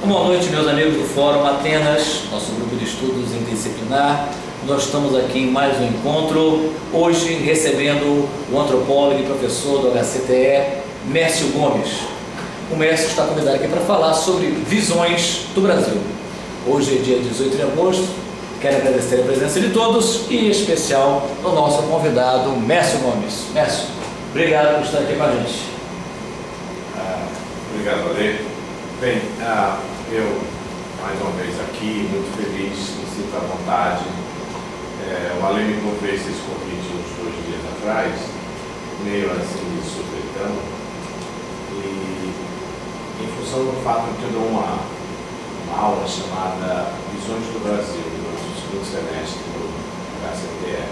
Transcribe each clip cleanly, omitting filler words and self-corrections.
Boa noite, meus amigos do Fórum Atenas, nosso grupo de estudos interdisciplinar. Nós estamos aqui em mais um encontro, hoje recebendo o antropólogo e professor do HCTE, Mércio Gomes. O Mércio está convidado aqui para falar sobre visões do Brasil. Hoje é dia 18 de agosto, quero agradecer a presença de todos e em especial ao nosso convidado, Mércio Gomes. Mércio, obrigado por estar aqui com a gente. Obrigado, Ale. Bem, eu mais uma vez aqui, muito feliz, me sinto à vontade. O Ale me fez esse convite uns 2 dias atrás, meio assim de supetão, e em função do fato que eu dou uma aula chamada Visões do Brasil, no segundo semestre do HCTE.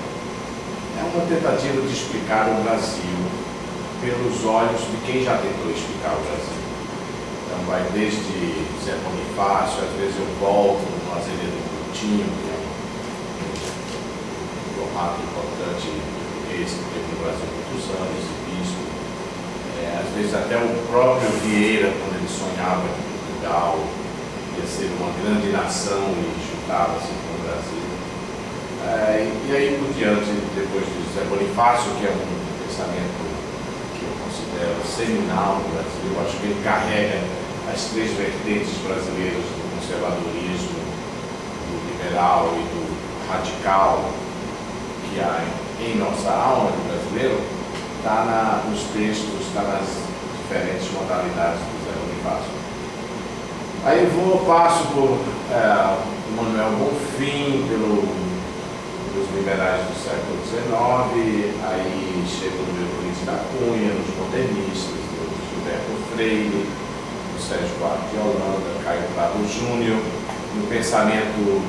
É uma tentativa de explicar o Brasil pelos olhos de quem já tentou explicar o Brasil. Então vai desde Zé Bonifácio, às vezes eu volto no Azevedo Coutinho, que é um formato importante português que teve no Brasil muitos anos, e bispo. Às vezes até o próprio Vieira, quando ele sonhava que Portugal ia ser uma grande nação e juntava-se com o Brasil. E aí por diante, depois de Zé Bonifácio, que é um pensamento que eu considero seminal no Brasil, eu acho que ele carrega as 3 vertentes brasileiras do conservadorismo, do liberal e do radical que há em nossa alma de brasileiro, está nos textos, está nas diferentes modalidades do Zé Bonifácio. Aí passo por Manuel Bonfim, pelos liberais do século XIX, aí chego no Euclides da Cunha, nos modernistas, do Gilberto Freire, do Sérgio Buarque de Holanda, Caio Prado Júnior. No pensamento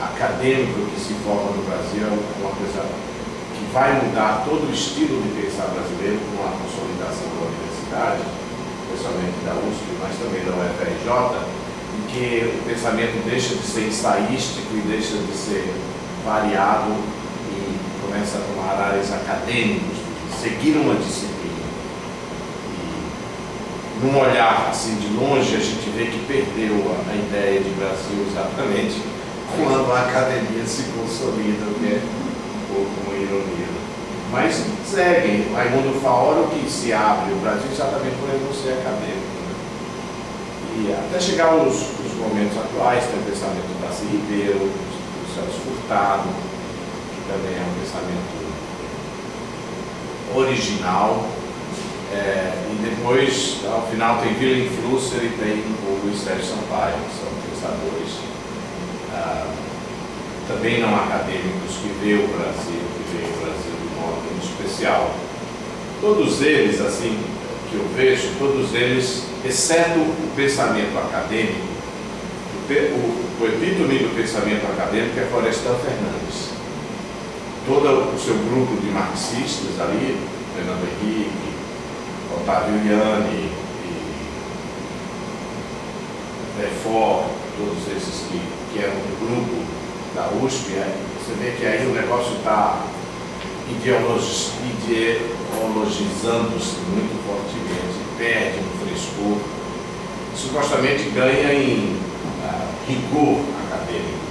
acadêmico que se forma no Brasil, é uma coisa que vai mudar todo o estilo de pensar brasileiro com a consolidação da universidade, especialmente da USP, mas também da UFRJ, em que o pensamento deixa de ser ensaístico e deixa de ser variado e começa a tomar áreas acadêmicas, de seguir uma disciplina. E num olhar assim de longe, a gente vê que perdeu a ideia de Brasil exatamente quando a academia se consolida, o que é um pouco uma ironia. Mas seguem, Raimundo Faoro que se abre o Brasil exatamente por ele não ser acadêmico. E até chegar aos momentos atuais, tem o pensamento da Darcy Ribeiro, do Celso Furtado, que também é um pensamento original. E depois, ao final, tem Wilhelm Flusser e tem o Luiz Sérgio Sampaio, que são pensadores também não acadêmicos que veem o Brasil de modo muito especial. Todos eles, assim, que eu vejo, todos eles, exceto o pensamento acadêmico, o epítome do pensamento acadêmico é Florestan Fernandes. Todo o seu grupo de marxistas ali, Fernando Henrique, Otávio Iani e Lefort, todos esses que eram do grupo da USP, você vê que aí o negócio está ideologizando-se muito fortemente, perde um frescor, supostamente ganha em rigor acadêmico,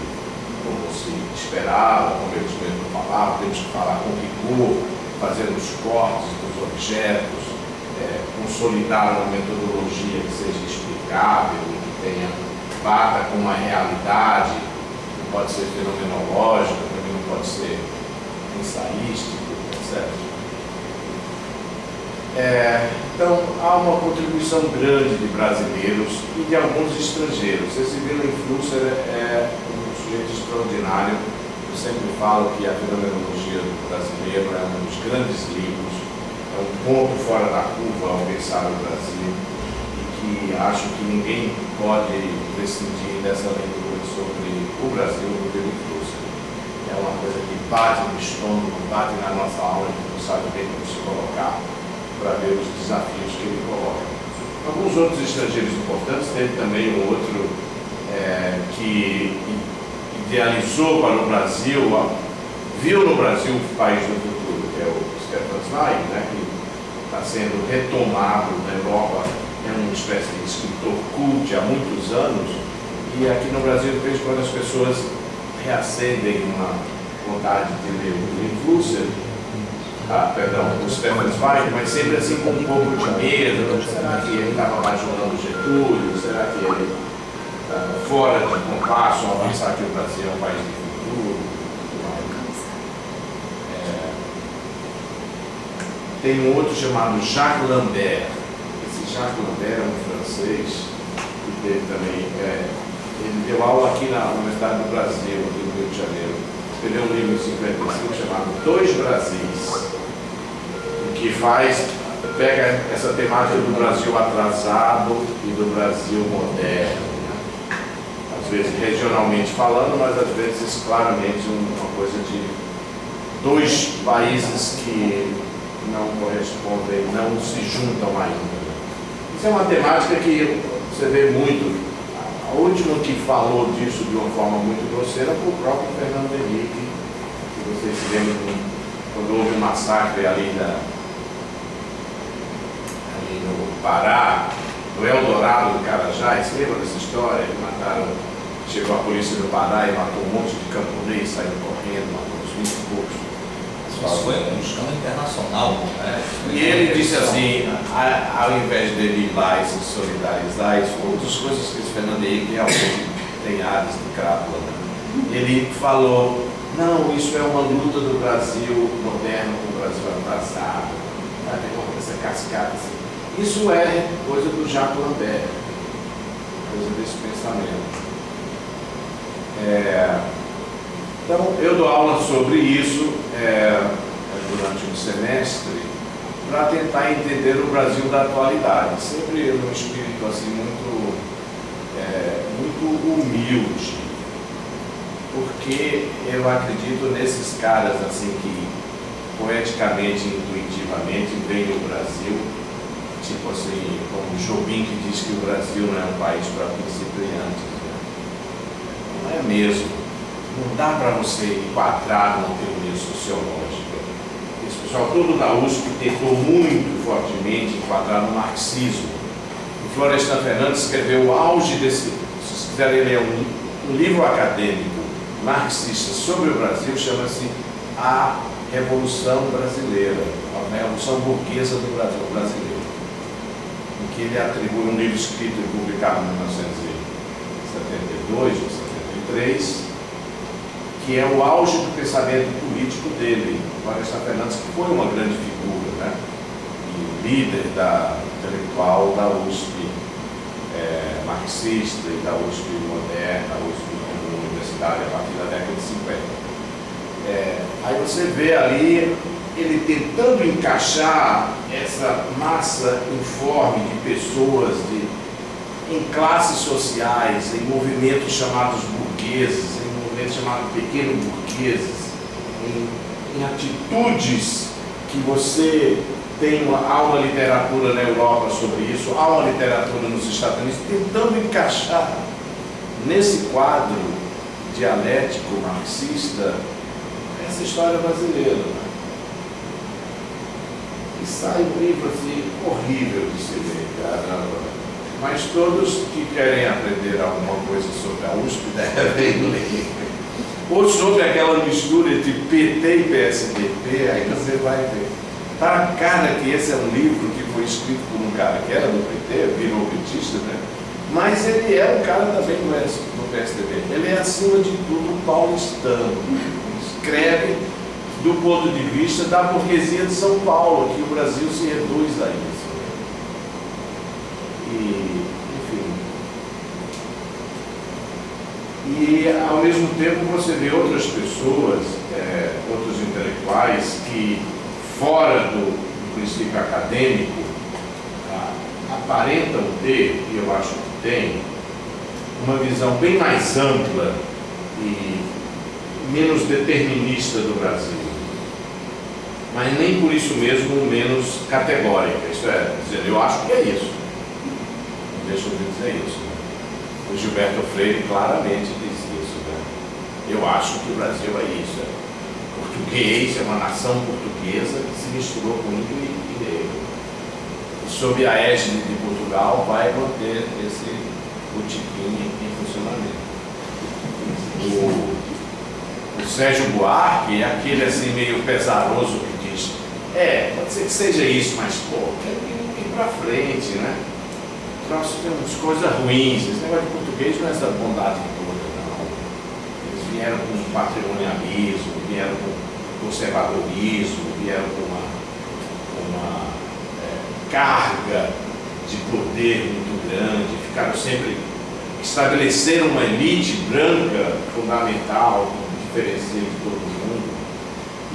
como se esperava, como eles mesmos falavam, temos que falar com rigor, fazer os cortes dos objetos, consolidar uma metodologia que seja explicável, que bata com uma realidade, não pode ser fenomenológica, também não pode ser ensaístico, etc. Então, há uma contribuição grande de brasileiros e de alguns estrangeiros. Esse Wilhelm Flusser é um sujeito extraordinário. Eu sempre falo que a fenomenologia do brasileiro é um dos grandes livros, é um ponto fora da curva ao pensar o Brasil, e que acho que ninguém pode prescindir dessa leitura sobre o Brasil do Wilhelm Flusser. É uma coisa que bate no estômago, bate na nossa alma, que não sabe bem como se colocar para ver os desafios que ele coloca. Alguns outros estrangeiros importantes, teve também um outro que idealizou para o Brasil, viu no Brasil o país do futuro, que é o Stefan Zweig, né, que está sendo retomado na Europa é uma espécie de escritor cult há muitos anos, e aqui no Brasil, de vez em quando, as pessoas reacendem uma vontade de ler o Flusser, o Stefan Zweig, mas sempre assim com um pouco de medo. Será que ele estava bajulando Getúlio? Será que ele está fora de compasso ao pensar que o Brasil é um país de futuro? Tem um outro chamado Jacques Lambert. Esse Jacques Lambert é um francês que teve também. Ele deu aula aqui na Universidade do Brasil, aqui no Rio de Janeiro. Escreveu um livro em 55 chamado Dois Brasis, que pega essa temática do Brasil atrasado e do Brasil moderno. Às vezes regionalmente falando, mas às vezes claramente uma coisa de dois países que não correspondem, não se juntam ainda. Isso é uma temática que você vê muito. A última que falou disso de uma forma muito grosseira foi o próprio Fernando Henrique, que vocês se lembram quando houve um massacre ali no Pará, no Eldorado do Carajás. Você lembra dessa história? Chegou a polícia do Pará e matou um monte de camponês, saindo correndo, matou uns 20 e poucos. Isso foi um escândalo internacional, né? E ele disse assim, ao invés dele ir lá e se solidarizar, isso foi uma das coisas que esse Fernando Henrique realmente tem áreas de crápula. Né? Ele falou, não, isso é uma luta do Brasil moderno com o Brasil atrasado, vai ter uma coisa cascata assim. Isso é coisa do Jacques Lambert, coisa desse pensamento. Então, eu dou aula sobre isso durante um semestre para tentar entender o Brasil da atualidade, sempre num espírito assim muito humilde, porque eu acredito nesses caras assim que poeticamente, intuitivamente veem o Brasil, tipo assim, como Jobim que diz que o Brasil não é um país para principiantes, né? Não é mesmo. Não dá para você enquadrar numa teoria sociológica. Esse pessoal todo da USP tentou muito fortemente enquadrar no marxismo. O Florestan Fernandes escreveu o auge desse, se vocês quiserem ler um livro acadêmico marxista sobre o Brasil, chama-se A Revolução Brasileira, a Revolução Burguesa do Brasil brasileiro, em que ele atribui um livro escrito e publicado em 1972 ou 73, que é o auge do pensamento político dele. Florestan Fernandes, que foi uma grande figura, né? E líder intelectual da USP marxista e da USP moderna, da USP como universidade a partir da década de 50. Aí você vê ali ele tentando encaixar essa massa informe de pessoas em classes sociais, em movimentos chamados burgueses, chamado pequeno burgueses, em atitudes que você há uma literatura na Europa sobre isso, há uma literatura nos Estados Unidos, tentando encaixar nesse quadro dialético marxista essa história brasileira. Né? E sai um livro assim horrível de se ler, caramba. Mas todos que querem aprender alguma coisa sobre a USP devem ler. Ou sobre aquela mistura entre PT e PSDB, aí você vai ver. Está a cara que esse é um livro que foi escrito por um cara que era do PT, virou petista, né? Mas ele é um cara também do PSDB. Ele é, acima de tudo, paulistano. Escreve do ponto de vista da burguesia de São Paulo, que o Brasil se reduz a isso. E, ao mesmo tempo, você vê outras pessoas, outros intelectuais que, fora do princípio acadêmico, aparentam ter, e eu acho que tem, uma visão bem mais ampla e menos determinista do Brasil. Mas nem por isso mesmo menos categórica. Isso é dizer, eu acho que é isso. Não deixa eu dizer isso. O Gilberto Freire claramente diz isso, né? Eu acho que o Brasil é isso. Português, é uma nação portuguesa que se misturou com índio e negro. sob a égide de Portugal, vai manter esse botequim em funcionamento. O Sérgio Buarque é aquele assim meio pesaroso que diz: pode ser que seja isso, mas pô, tem que ir pra frente, né? Nós temos coisas ruins, esse negócio de português não é essa bondade toda, não. Eles vieram com patrimonialismo, vieram com conservadorismo, vieram com uma carga de poder muito grande, ficaram sempre, estabeleceram uma elite branca fundamental, que diferencia de todo mundo,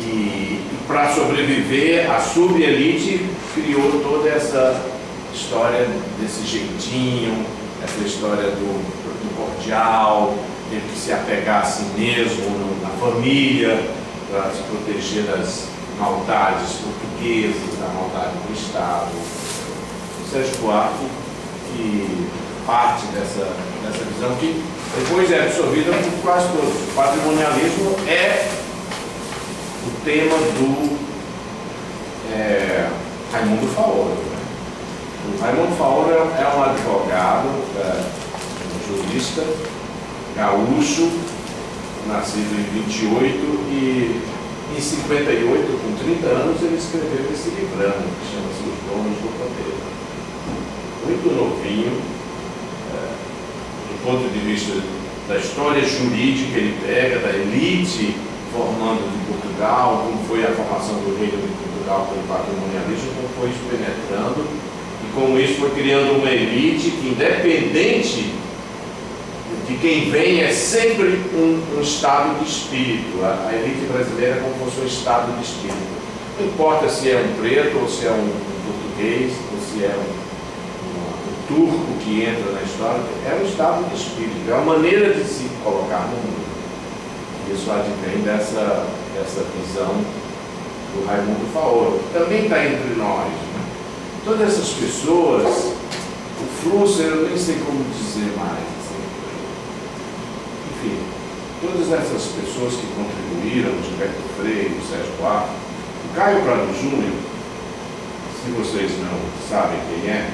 e para sobreviver, a sub-elite criou toda essa história desse jeitinho, essa história do cordial, teve que se apegar a si mesmo, na família, para se proteger das maldades portuguesas, da maldade do Estado. O Sérgio Buarque, que parte dessa visão que depois é absorvida por quase todos. O patrimonialismo é o tema do Raimundo Faoro. Né? O Raimundo Faoro é um advogado, um jurista gaúcho, nascido em 28 e em 58, com 30 anos, ele escreveu esse livrão que chama-se Os Donos do Poder. Muito novinho, do ponto de vista da história jurídica, ele pega da elite formando de Portugal, como foi a formação do reino de Portugal pelo patrimonialismo, como foi isso penetrando, e como isso foi criando uma elite que, independente de quem vem, é sempre um estado de espírito. A elite brasileira é como se fosse um estado de espírito. Não importa se é um preto, ou se é um português, ou se é um turco que entra na história, é um estado de espírito, é uma maneira de se colocar no mundo. Isso advém dessa visão do Raimundo Faoro, que também está entre nós. Né? Todas essas pessoas, o fluxo, eu nem sei como dizer mais. Assim. Enfim, todas essas pessoas que contribuíram, o Gilberto Freire, o Sérgio Buarque, o Caio Prado Júnior, se vocês não sabem quem é,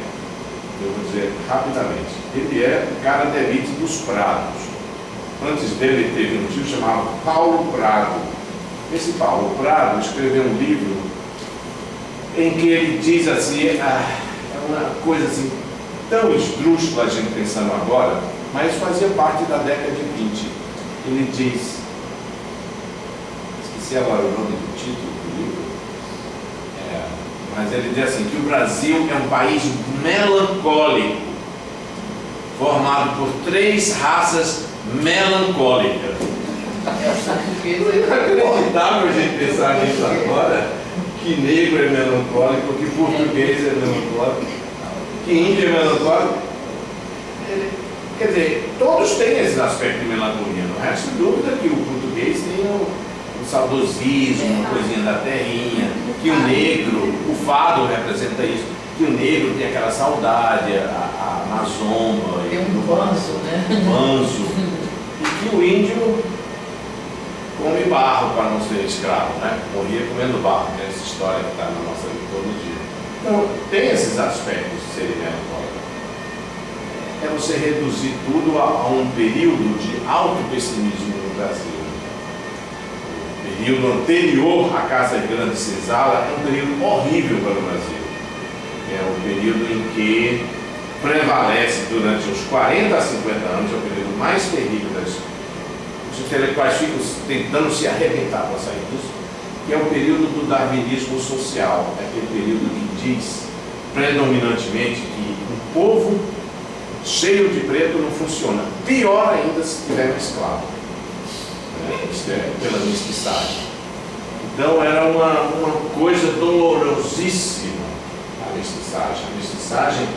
eu vou dizer rapidamente. Ele é o cara da elite dos Prados. Antes dele teve um tio chamado Paulo Prado. Esse Paulo Prado escreveu um livro em que ele diz assim, é uma coisa assim tão esdrúxula a gente pensando agora, mas fazia parte da década de 20. Ele diz, esqueci agora o nome do título do livro, mas ele diz assim, que o Brasil é um país melancólico, formado por 3 raças melancólicas. É inacreditável a gente pensar nisso agora, que negro é melancólico, que português é melancólico, que índio é melancólico. Quer dizer, todos têm esse aspecto de melancolia, não resta dúvida que o português tem um saudosismo, uma coisinha da terrinha, que o negro, o fado representa isso, que o negro tem aquela saudade, a mazomba, tem um banzo, né? Manso, e que o índio come barro para não ser escravo, né? Morria comendo barro, né? Essa história que está na nossa mitologia. Então, tem esses aspectos de serem melancólicos. É você reduzir tudo a um período de alto pessimismo no Brasil. O período anterior à Casa Grande Senzala é um período horrível para o Brasil. É o período em que prevalece durante uns 40 a 50 anos, é o período mais terrível das histórias. Os intelectuais ficam tentando se arrebentar para sair disso, que é o período do darwinismo social, é aquele período que diz predominantemente que um povo cheio de preto não funciona. Pior ainda se tiver um escravo. Isso é pela mestiçagem. Então era uma coisa dolorosíssima a mestiçagem. A mestiçagem,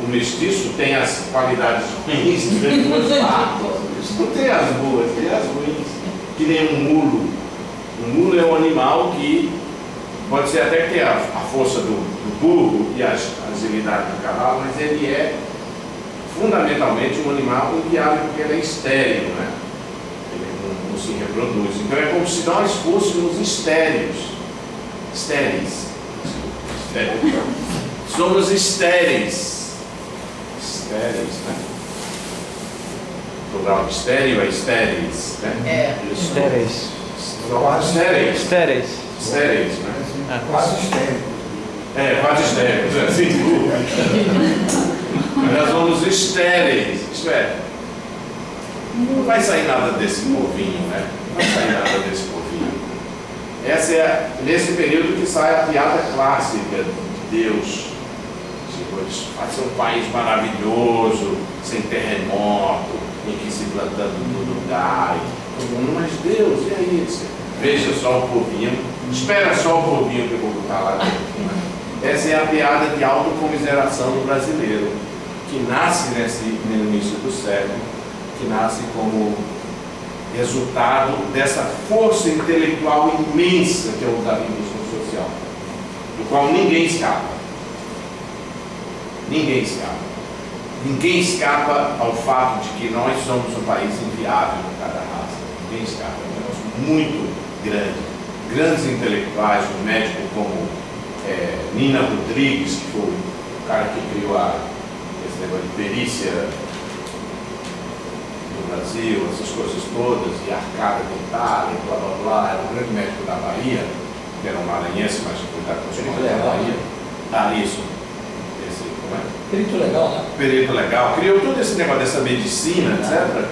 o mestiço tem as qualidades ruins de duas partes. Não tem as boas, tem as ruins. Que nem um mulo. Um mulo é um animal que pode ser até que tenha a força do burro e a agilidade do cavalo, mas ele é fundamentalmente um animal inviável porque ele é estéril, né? Ele não se reproduz. Então é como se nós fôssemos estéreis. somos estéreis. Estéreis, né? O plural de estéreo é estéreis, né? Estéreis. Estéreis. Estéreis, né? Quase estéreo. Quase estéreis, né? Sem dúvida. Nós somos estéreis, isto é, não vai sair nada desse povinho, né? Não vai sair nada desse povinho. Essa é nesse período que sai a piada clássica de Deus. Vai ser um país maravilhoso, sem terremoto, em que se plantando tudo dá. Mas Deus, e aí? Veja só o povinho, espera só o povinho que eu vou botar lá dentro. Essa é a piada de autocomiseração do brasileiro, que nasce no início do século, que nasce como resultado dessa força intelectual imensa que é o darwinismo social, do qual ninguém escapa. Ninguém escapa. Ninguém escapa ao fato de que nós somos um país inviável para cada raça. Ninguém escapa. É um negócio muito grande. Grandes intelectuais, um médico como Nina Rodrigues, que foi o cara que criou esse negócio de perícia no Brasil, essas coisas todas, e arcada dentária, blá blá blá, era um grande médico da Bahia, que era um maranhense, mas que foi da Bahia. Isso. Perito legal, né? Perito legal, criou todo esse negócio dessa medicina, etc.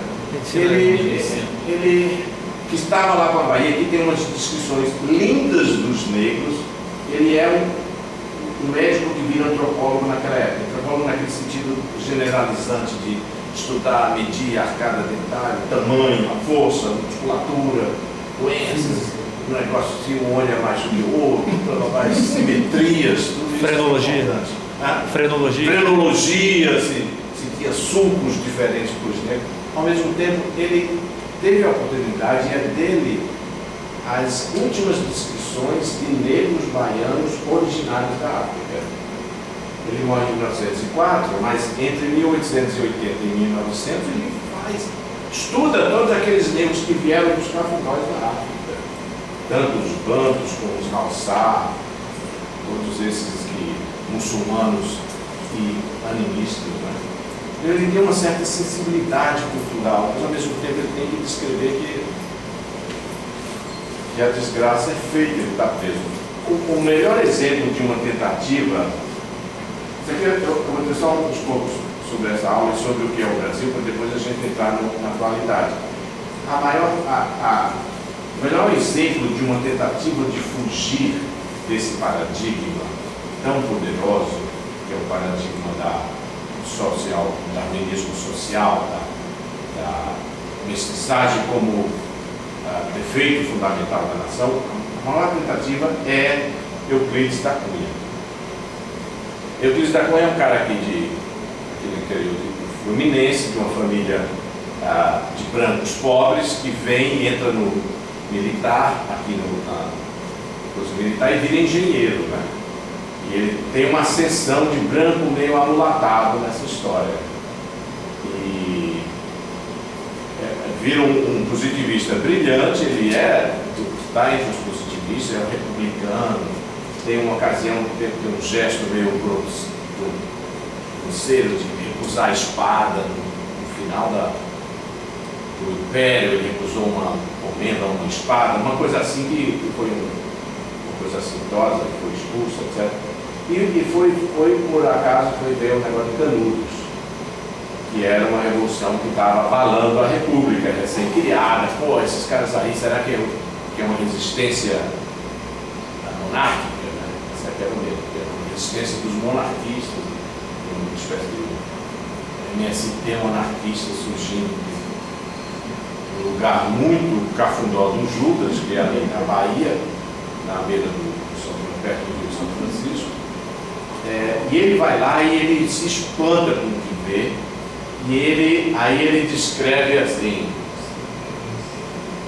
Ele que estava lá com a Bahia, que tem umas descrições lindas dos negros. Ele é um médico que vira antropólogo naquela época, antropólogo naquele sentido generalizante de estudar, medir a arcada dentária, o tamanho, a força, a musculatura, doenças, o negócio se um olho é mais do que o outro, as simetrias, tudo isso. Frenologia. Frenologia, se tinha sucos diferentes para os negros. Ao mesmo tempo, ele teve a oportunidade, e é dele as últimas descrições de negros baianos originários da África. Ele morre em 1904, mas entre 1880 e 1900 ele estuda todos aqueles negros que vieram buscar fogões na África. Tanto os bantos como os Haussá, todos esses muçulmanos e animistas, né? Ele tem uma certa sensibilidade cultural, mas ao mesmo tempo ele tem que descrever que a desgraça é feita, ele está preso. O melhor exemplo de uma tentativa, isso aqui eu vou ter só uns poucos sobre essa aula e sobre o que é o Brasil, para depois a gente entrar na atualidade. O melhor exemplo de uma tentativa de fugir desse paradigma tão poderoso, que é o paradigma do darwinismo social, da mestiçagem como defeito fundamental da nação, a maior tentativa é Euclides da Cunha. Euclides da Cunha é um cara aqui do interior do Fluminense, de uma família de brancos pobres, que vem e entra no militar, aqui no curso militar, e vira engenheiro, né? E ele tem uma ascensão de branco meio amulatado nessa história. E vira um positivista brilhante, ele está entre os positivistas, é um republicano, tem uma ocasião, tem um gesto meio grosseiro de recusar a espada no final do Império, ele recusou uma comenda, uma espada, uma coisa assim que foi uma coisa assintosa, que foi expulsa, etc. E foi por acaso, foi ver o negócio de Canudos, que era uma revolução que estava abalando a República, recém-criada. Pô, esses caras aí, será que é uma resistência monárquica? Né? Será que era uma resistência dos monarquistas? Uma espécie de MST monarquista surgindo num lugar muito cafundó do Judas, que é ali na Bahia, na beira perto do Rio São Francisco. E ele vai lá e ele se espanta com o que vê, e aí ele descreve assim.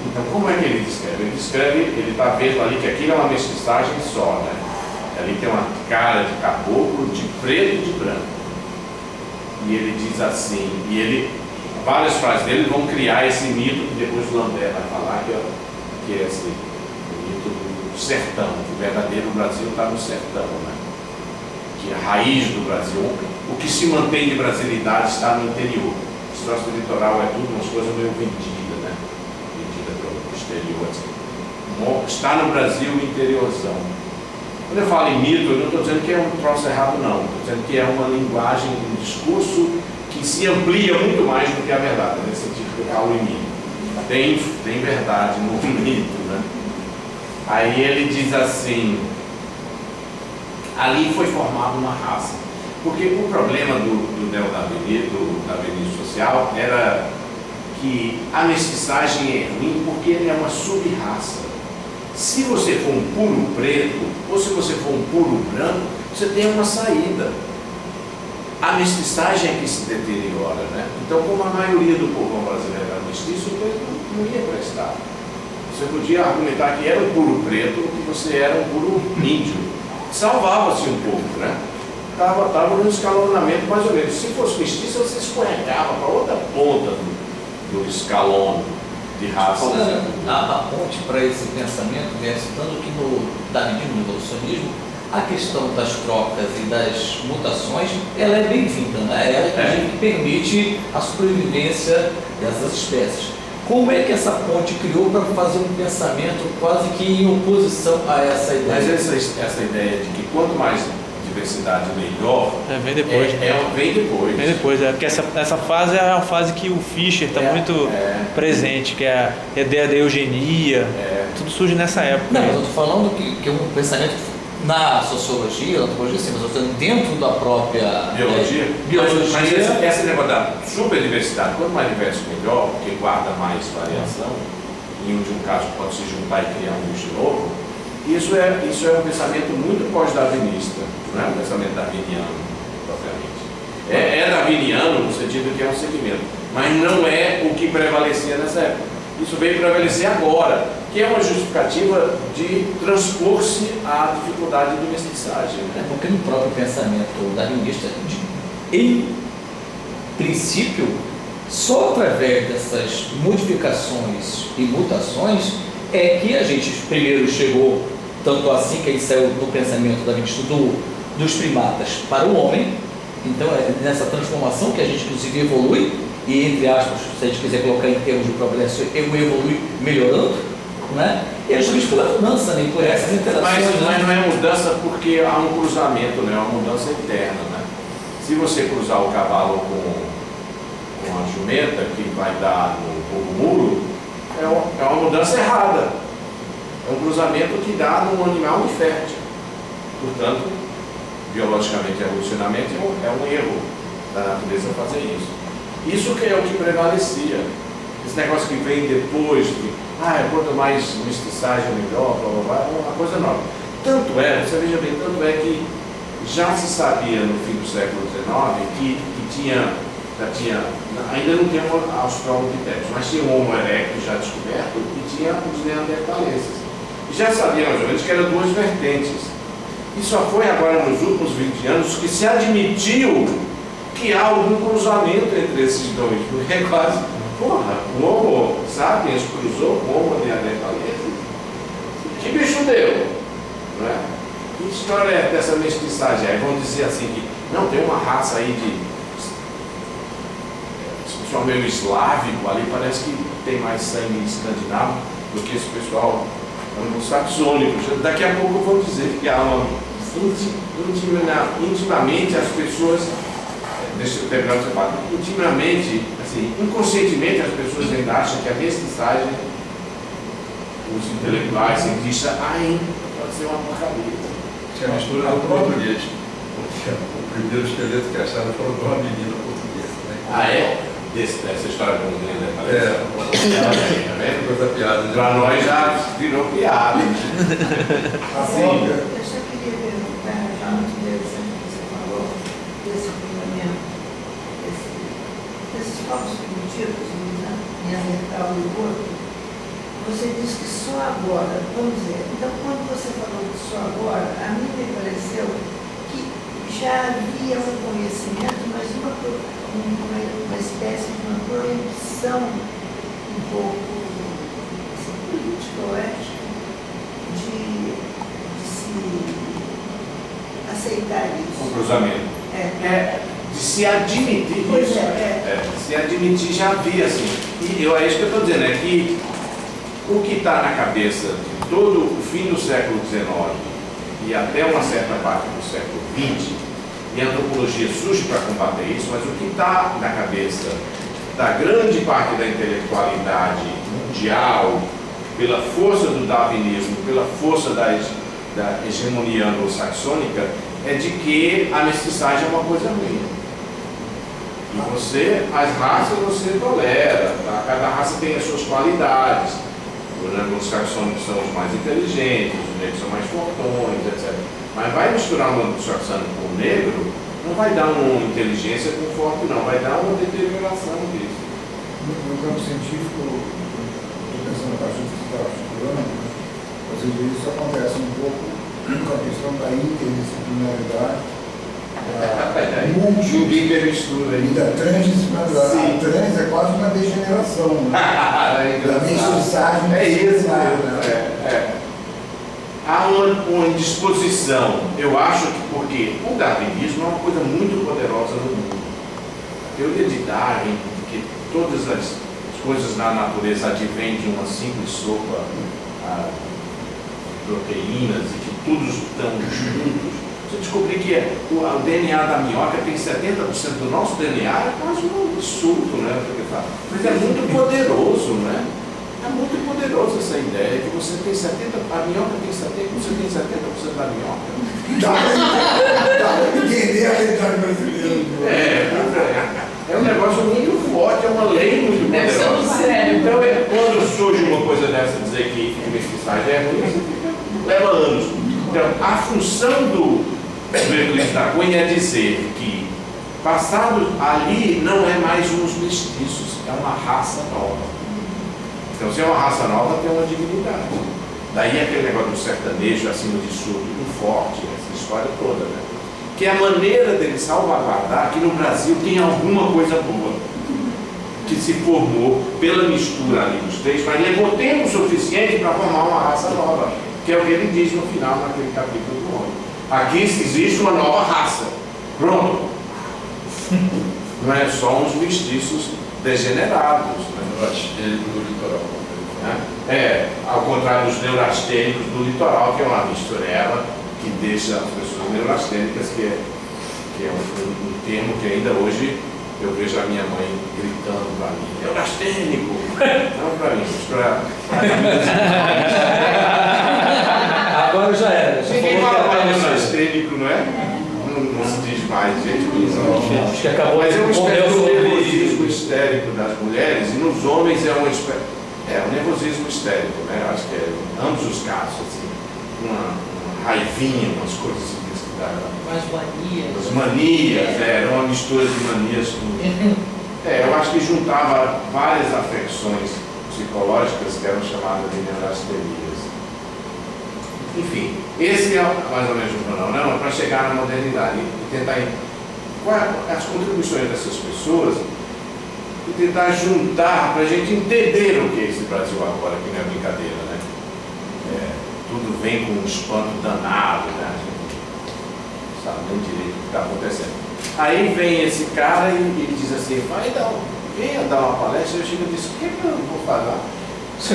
Então, como é que ele descreve? Ele está vendo ali que aquilo é uma mestiçagem só, né? Ali tem uma cara de caboclo, de preto e de branco. E ele diz assim, várias frases dele vão criar esse mito que depois o Lambert vai falar, que é esse mito do sertão, que o verdadeiro Brasil está no sertão, né? que é a raiz do Brasil. O que se mantém de brasilidade está no interior. O nosso litoral é tudo umas coisas meio vendida, né? Vendida para o exterior. Assim. Está no Brasil interiorzão. Quando eu falo em mito, eu não estou dizendo que é um troço errado, não. Estou dizendo que é uma linguagem, um discurso que se amplia muito mais do que a verdade, nesse sentido que eu falo em mito. Tem verdade no mito, né? Aí ele diz assim, ali foi formada uma raça. Porque o problema do neodarwinismo social era que a mestiçagem é ruim porque ele é uma sub-raça. Se você for um puro preto, ou se você for um puro branco, você tem uma saída. A mestiçagem é que se deteriora, né? Então, como a maioria do povo brasileiro era mestiço, não ia prestar. Você podia argumentar que era um puro preto ou que você era um puro índio. Salvava-se um pouco, né? Estava no escalonamento mais ou menos. Se fosse mestiço, você escorregava para outra ponta do escalão de raça. A ponte para esse pensamento, citando que no darwinismo, no evolucionismo, a questão das trocas e das mutações, ela é bem-vinda, né? Ela que permite a sobrevivência dessas espécies. Como é que essa ponte criou para fazer um pensamento quase que em oposição a essa ideia? Mas essa ideia de que quanto mais diversidade melhor, vem depois. Vem depois. Vem depois, porque essa fase é a fase que o Fischer está muito presente, que é a ideia da eugenia, tudo surge nessa época. Não, mas eu estou falando que é um pensamento na sociologia, na antropologia, sim, mas eu estou dentro da própria biologia. Mas esse negócio da superdiversidade, quanto mais diverso melhor, porque guarda mais variação, em um caso pode se juntar e criar um bicho novo. Isso é um pensamento muito pós-darwinista, não é um pensamento darwiniano, propriamente. É darwiniano no sentido que é um segmento, mas não é o que prevalecia nessa época. Isso veio prevalecer agora, que é uma justificativa de transpor-se à dificuldade de mestiçagem. É porque no próprio pensamento darwinista, em princípio, só através dessas modificações e mutações é que a gente primeiro chegou, tanto assim que a gente saiu do pensamento darwinista dos primatas para o homem. Então é nessa transformação que a gente inclusive evolui, e entre aspas, se a gente quiser colocar em termos de progresso, eu evolui melhorando, né? E é justamente pela mudança, né? Por essas interações. Mas não é mudança porque há um cruzamento, né? É uma mudança interna, né? Se você cruzar o cavalo com a jumenta, que vai dar no muro, é uma mudança errada. É um cruzamento que dá num animal infértil. Portanto, biologicamente e evolucionalmente, é um erro da natureza fazer isso. Isso que é o que prevalecia. Esse negócio que vem depois de, quanto mais mestiçagem melhor, blá, blá, blá, é uma coisa nova. Tanto é, você veja bem, tanto é que já se sabia no fim do século XIX que ainda não tinha um australopithecus, mas tinha um Homo erectus já descoberto e tinha os neandertaleses. E já sabia mais ou menos que eram duas vertentes. E só foi agora nos últimos 20 anos que se admitiu que há algum cruzamento entre esses dois, porque é quase, o Homo sapiens cruzou com o Homo neanderthalensis. Que bicho deu? Não é? Que história é dessa mestiçagem? Aí vão dizer assim que, não, tem uma raça aí de pessoal meio eslávico ali, parece que tem mais sangue escandinavo do que esse pessoal anglo-saxônico. Daqui a pouco eu vou dizer que há intimamente as pessoas, deixa eu terminar essa parte, intimamente, assim, inconscientemente as pessoas ainda acham que a mestiçagem, os intelectuais, cientistas, pode ser uma porcaria. Tinha a mistura do português. O primeiro esqueleto que acharam foi de uma menina portuguesa. Né? Essa história do menino, né? Tá vendo? Coisa piada. Né? Para nós já virou piada. Sim. Eu só queria perguntar, já muito interessante que você falou, desse fundamento, desses povos primitivos, Neandertal e o outro. Você disse que só agora, vamos dizer, então quando você falou de só agora, a mim me pareceu que já havia um conhecimento, mas uma espécie de uma proibição um pouco assim, política ou ética de se aceitar isso. cruzamento. De se admitir Pois isso. De se admitir já havia assim. E é isso que eu estou dizendo, é que o que está na cabeça de todo o fim do século XIX e até uma certa parte do século XX, e a antropologia surge para combater isso, mas o que está na cabeça da grande parte da intelectualidade mundial, pela força do darwinismo, pela força da hegemonia anglo-saxônica, é de que a mestiçagem é uma coisa ruim. E as raças você tolera, tá? Cada raça tem as suas qualidades. Os anglo-saxônicos são os mais inteligentes, os negros são mais fortões, etc. Mas vai misturar um anglo-saxônico com o negro, não vai dar uma inteligência com forte, não, vai dar uma deterioração disso. No campo científico, estou pensando na parte que você está estudando, às vezes isso acontece um pouco com a questão da interdisciplinaridade, Ninguém quer mistura e aí. da transdisciplinaridade. A trans é quase uma degeneração, né? Da mestiçagem. É isso, né? Há uma indisposição, eu acho que porque o darwinismo é uma coisa muito poderosa no mundo. A teoria de Darwin, que todas as coisas na natureza advêm de uma simples sopa de proteínas e que tudo estão juntos. Você descobrir que o DNA da minhoca tem 70% do nosso DNA, é quase um absurdo, né? Mas é muito poderoso, né? É muito poderoso essa ideia que você tem 70%, a minhoca tem 70%, você tem 70% da minhoca. Dá para entender a realidade brasileira. É um negócio muito forte, é uma lei muito Deve ser poderosa. um cérebro. Então, quando surge uma coisa dessa, dizer que mestiçagem é ruim, leva anos. Então, a função do Euclides da Cunha é dizer que, passado ali, não é mais uns mestiços, é uma raça nova. Então, se é uma raça nova, tem uma dignidade. Daí aquele negócio do sertanejo acima de súbito, forte, essa história toda, né? Que é a maneira dele salvaguardar que no Brasil tem alguma coisa boa que se formou pela mistura ali dos três, mas levou tempo suficiente para formar uma raça nova, que é o que ele diz no final, naquele capítulo do homem. Aqui existe uma nova raça. Pronto. Não é só uns mestiços degenerados. Né? Neurastênico do litoral. Ao contrário dos neurastênicos do litoral, que é uma mistureba que deixa as pessoas neurastênicas, que é um termo que ainda hoje eu vejo a minha mãe gritando para mim: neurastênico! Não para mim, Agora já era. Ninguém fala mais neurastênico, não é? Não se diz mais, gente. Acho que acabou. Mas é uma espécie de Morreu nervosismo histérico das mulheres, e nos homens é uma espécie. Um nervosismo histérico, né? Acho que é ambos os casos, assim, uma raivinha, umas coisas assim que dá. Umas manias. As manias, era uma mistura de manias com. Eu acho que juntava várias afecções psicológicas que eram chamadas de neurastenias. Enfim, esse é mais ou menos o cronograma para chegar na modernidade e tentar as contribuições dessas pessoas e tentar juntar para a gente entender o que é esse Brasil agora, que não é brincadeira, né? Tudo vem com um espanto danado, né? A gente não sabe nem direito o que está acontecendo. Aí vem esse cara e diz assim: venha dar uma palestra. Eu chego e disse: o que eu vou falar?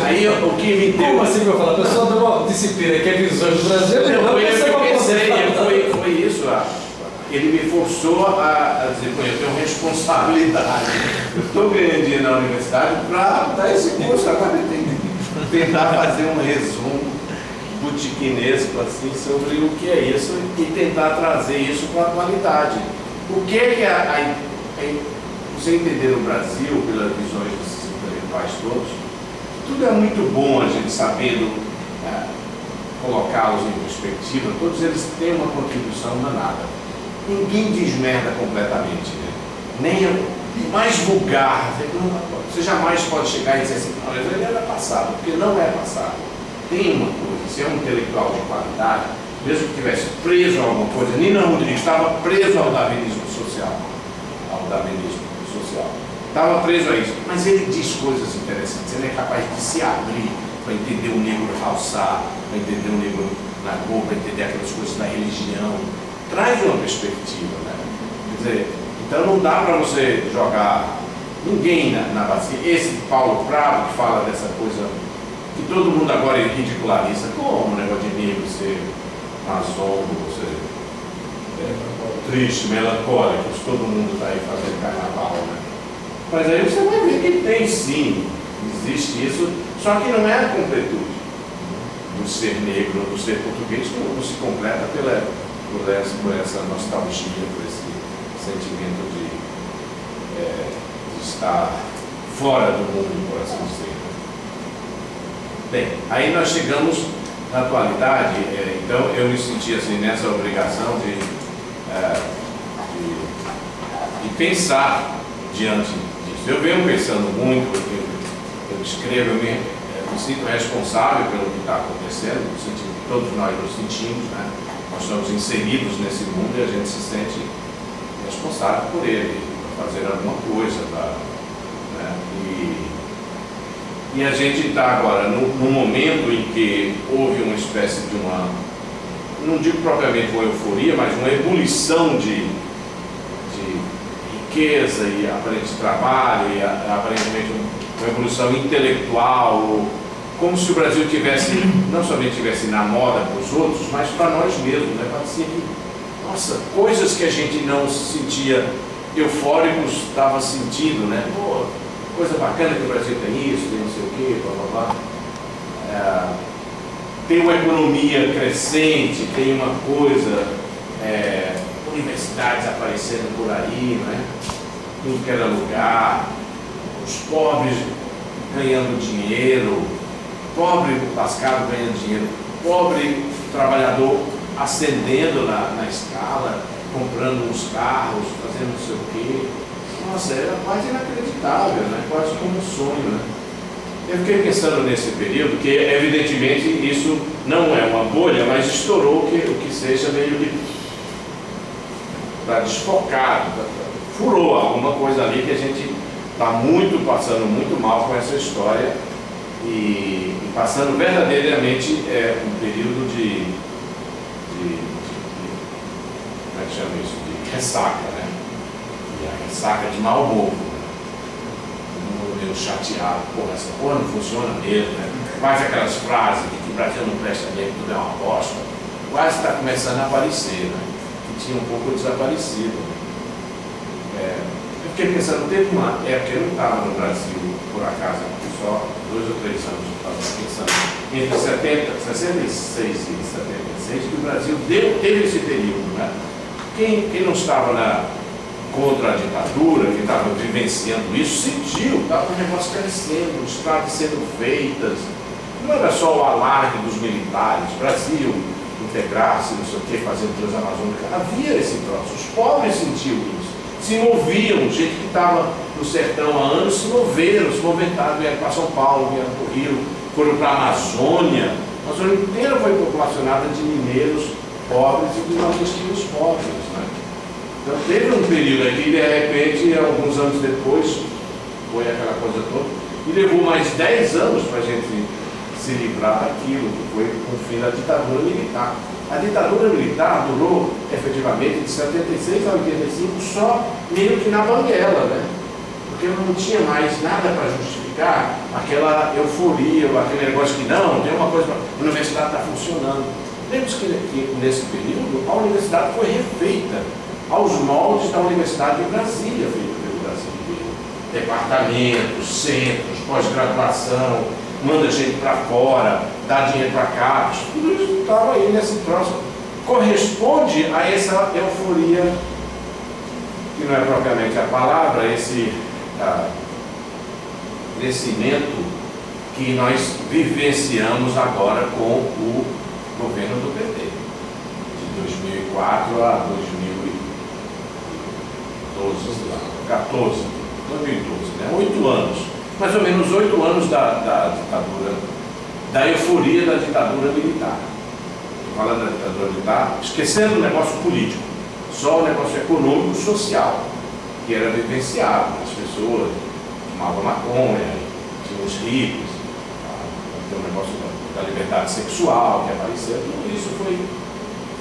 Aí o que me deu. Como assim, meu falar? A pessoa deu uma disciplina que é visões do Brasil. Foi isso. Ele me forçou a dizer: eu tenho responsabilidade. Eu estou ganhando dinheiro na universidade para dar esse curso. Agora eu tenho que tentar fazer um resumo botiquinesco assim, sobre o que é isso e tentar trazer isso para a atualidade. O que é você entender o Brasil pelas visões desses intelectuais todos? Tudo é muito bom a gente sabendo colocá-los em perspectiva. Todos eles têm uma contribuição danada. Ninguém diz merda completamente, né? Nem o mais vulgar. Você jamais pode chegar e dizer assim: não, ele era passado, porque não é passado. Tem uma coisa, se é um intelectual de qualidade, mesmo que tivesse preso a alguma coisa, Nina Rodrigues estava preso ao darwinismo social. Estava preso a isso, mas ele diz coisas interessantes, ele é capaz de se abrir para entender o negro calçar, para entender o negro na cor, para entender aquelas coisas da religião. traz uma perspectiva, né? Quer dizer, então não dá para você jogar ninguém na bacia. Esse Paulo Prado, que fala dessa coisa que todo mundo agora ridiculariza, como o negócio de negro ser masongo, ser triste, melancólico, todo mundo está aí fazendo carnaval, né? Mas aí você vai ver que tem sim, existe isso, só que não é a completude do ser negro, do ser português, que não se completa por essa nostalgia, por esse sentimento de estar fora do mundo, por assim dizer. Bem, aí nós chegamos na atualidade, então eu me senti assim nessa obrigação de pensar diante disso. Eu venho pensando muito, eu escrevo, eu me sinto responsável pelo que está acontecendo, no sentido que todos nós nos sentimos, né? Nós estamos inseridos nesse mundo e a gente se sente responsável por ele, para fazer alguma coisa, né? E a gente está agora num momento em que houve uma espécie de não digo propriamente uma euforia, mas uma ebulição de riqueza e aparente trabalho e aparentemente uma evolução intelectual, como se o Brasil não somente tivesse na moda para os outros, mas para nós mesmos, né? Parecia que, nossa, coisas que a gente não se sentia eufóricos, estava sentindo, né? Pô, coisa bacana que o Brasil tem isso, tem não sei o quê, blá blá blá. Tem uma economia crescente, tem uma coisa, universidades aparecendo por aí, né? Tudo que era lugar, os pobres ganhando dinheiro, pobre lascado ganhando dinheiro, pobre trabalhador ascendendo na escala, comprando uns carros, fazendo não sei o quê. Nossa, era quase inacreditável, né? Quase como um sonho, né? Eu fiquei pensando nesse período que, evidentemente, isso não é uma bolha, mas estourou o que seja meio que para desfocar, furou alguma coisa ali que a gente está passando muito mal com essa história e passando verdadeiramente um período de como é que chama isso? De ressaca, né? E a ressaca de mau humor. Meio chateado, porra, essa porra não funciona mesmo, né? Quase aquelas frases de que o Brasil não presta mesmo, tudo é uma bosta, quase está começando a aparecer, né? Que tinha um pouco desaparecido. Eu fiquei pensando, teve uma época, eu não estava no Brasil, por acaso, só 2 ou 3 anos, eu estava pensando, entre 66 e 76, que o Brasil teve esse período, né? Quem não estava contra a ditadura, que estava vivenciando isso, sentiu, estava o negócio crescendo, estradas sendo feitas, não era só o alarde dos militares, Brasil integrar-se, não sei o que, fazer Transamazônica, havia esse troço, os pobres sentiam isso, se moviam, gente que estava no sertão há anos se movimentaram, vieram para São Paulo, vieram para o Rio, foram para a Amazônia inteira foi populacionada de mineiros pobres e de nordestinos pobres, né? Então teve um período aqui, de repente, alguns anos depois, foi aquela coisa toda, e levou mais 10 anos para a gente se livrar daquilo, que foi o fim da ditadura militar. A ditadura militar durou, efetivamente, de 76 a 85, só meio que na banguela, né? Porque não tinha mais nada para justificar aquela euforia, aquele negócio que não, tem uma coisa, a universidade está funcionando. Lembre-se que nesse período a universidade foi refeita aos moldes da Universidade de Brasília, feita pelo Brasil inteiro. Departamentos, centros, pós-graduação, manda gente para fora, dá dinheiro para cá, tudo isso estava aí nesse troço. Corresponde a essa euforia, que não é propriamente a palavra, esse crescimento que nós vivenciamos agora com o governo do PT, de 2004 a 2014, né? 8 anos, mais ou menos 8 anos da ditadura, da euforia da ditadura militar. Falando da ditadura militar, esquecendo o negócio político, só o negócio econômico e social, que era vivenciado, as pessoas fumavam maconha, tinham os ricos, tem o negócio da liberdade sexual que apareceu, tudo isso foi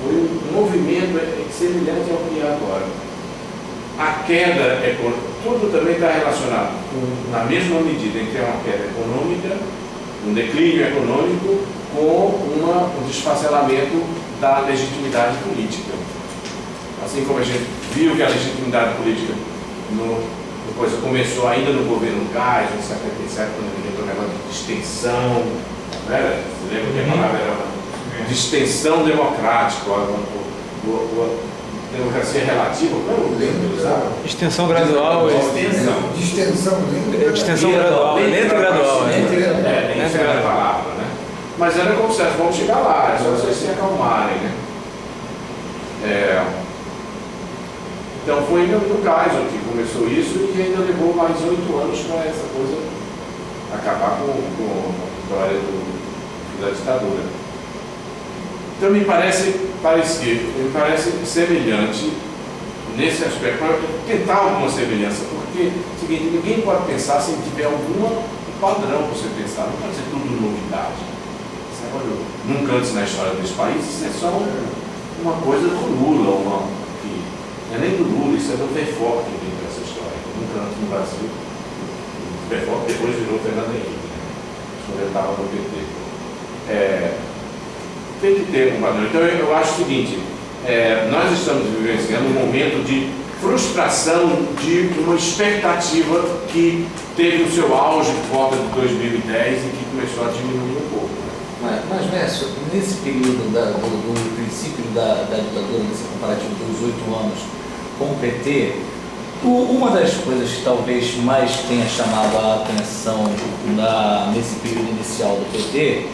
Foi um movimento semelhante ao que é agora. A queda econômica, tudo também está relacionado na mesma medida em que é uma queda econômica, um declínio econômico, com um desfacelamento da legitimidade política. Assim como a gente viu que a legitimidade política coisa começou ainda no governo Gás, em 77, quando ele inventou o negócio de distensão, né? Você lembra que a palavra era distensão democrática, democracia relativa, como é o termo que ele usava? Extensão gradual. Distensão gradual. Lento e gradual. Lento era a palavra, né? Mas era como se vamos chegar lá, é só vocês se acalmarem, né? Então foi no Geisel que começou isso e ainda levou mais 8 anos para essa coisa acabar com a história da ditadura. Então me parece semelhante nesse aspecto, para tentar alguma semelhança, porque é o seguinte, ninguém pode pensar sem tiver algum padrão para você pensar, não pode ser tudo novidade. Nunca antes na história desse país, isso é só uma coisa do Lula, não é nem do Lula, isso é do Verfoc que vem com essa história. Nunca antes no Brasil. O Verfoc depois virou Fernando Henrique, quando ele estava no PT. Tem que ter um padrão. Então eu acho o seguinte, nós estamos vivenciando um momento de frustração de uma expectativa que teve o seu auge por volta de 2010 e que começou a diminuir um pouco. Mas Mércio, nesse período do princípio da ditadura, nesse comparativo dos 8 anos com o PT, uma das coisas que talvez mais tenha chamado a atenção nesse período inicial do PT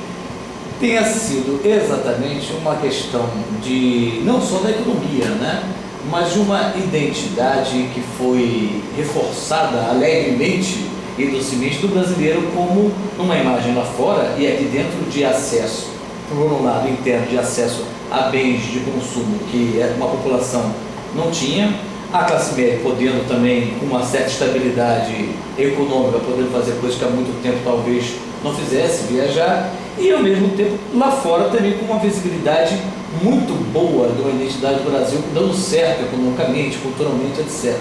tenha sido exatamente uma questão de, não só da economia, né, mas de uma identidade que foi reforçada alegremente e docemente do brasileiro como uma imagem lá fora e aqui dentro de acesso, por um lado interno, de acesso a bens de consumo que uma população não tinha, a classe média podendo também, com uma certa estabilidade econômica, podendo fazer coisas que há muito tempo talvez não fizesse, viajar, e ao mesmo tempo lá fora também com uma visibilidade muito boa de uma identidade do Brasil dando certo economicamente, culturalmente, etc.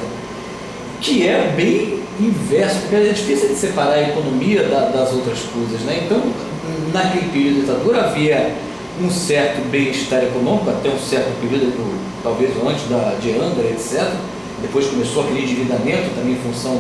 Que é bem inverso, porque é difícil de separar a economia das outras coisas, né? Então, naquele período de ditadura havia um certo bem-estar econômico, até um certo período, talvez antes de Angra, etc. Depois começou aquele endividamento também em função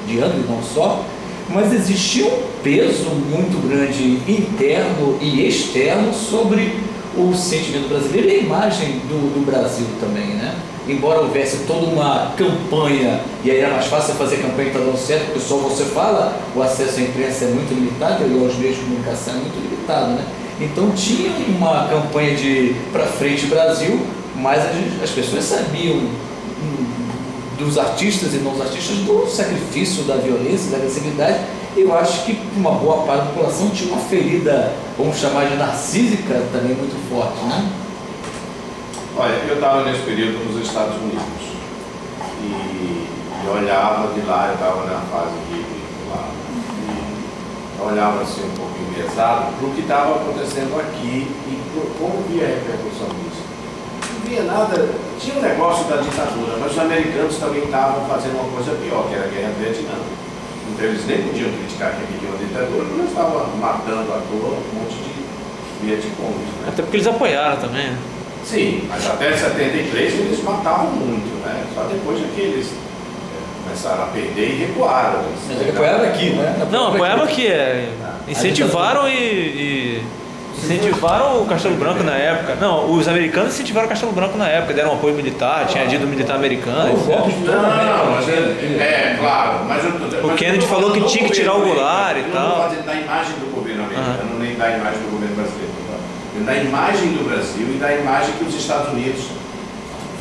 de Angra e não só, mas existia um peso muito grande interno e externo sobre o sentimento brasileiro e a imagem do Brasil também, né? Embora houvesse toda uma campanha, e aí era mais fácil fazer campanha que está dando certo, porque só você fala, o acesso à imprensa é muito limitado e aos meios de comunicação é muito limitado, né? Então tinha uma campanha de para frente Brasil, mas as pessoas sabiam dos artistas e não dos artistas do sacrifício, da violência, da agressividade. Eu acho que uma boa parte da população tinha uma ferida, vamos chamar de narcísica, também muito forte, né? Olha, eu estava nesse período nos Estados Unidos e eu olhava de lá, eu estava na fase de lá, e eu olhava assim um pouco enviesado para o que estava acontecendo aqui e como via a repercussão disso. Não via nada, tinha um negócio da ditadura, mas os americanos também estavam fazendo uma coisa pior, que era a guerra do Vietnã. Então eles nem podiam criticar que havia uma ditadura, porque eles estavam matando à toa um monte de vietcongues, né? Até porque eles apoiaram também, né? Sim, mas até 73 eles matavam muito, né? Só depois é que eles começaram a perder e recuaram. Mas apoiaram aqui, né? Não, apoiaram aqui, incentivaram incentivaram o Castelo Branco na época. Não, os americanos incentivaram o Castelo Branco na época, deram um apoio militar, tinha dito militar americano. Não, mas claro. Mas o Kennedy falou que tinha que tirar o Goulart e tal. Não vou fazer da imagem do governo americano, nem da imagem do governo brasileiro. Da imagem do Brasil e da imagem que os Estados Unidos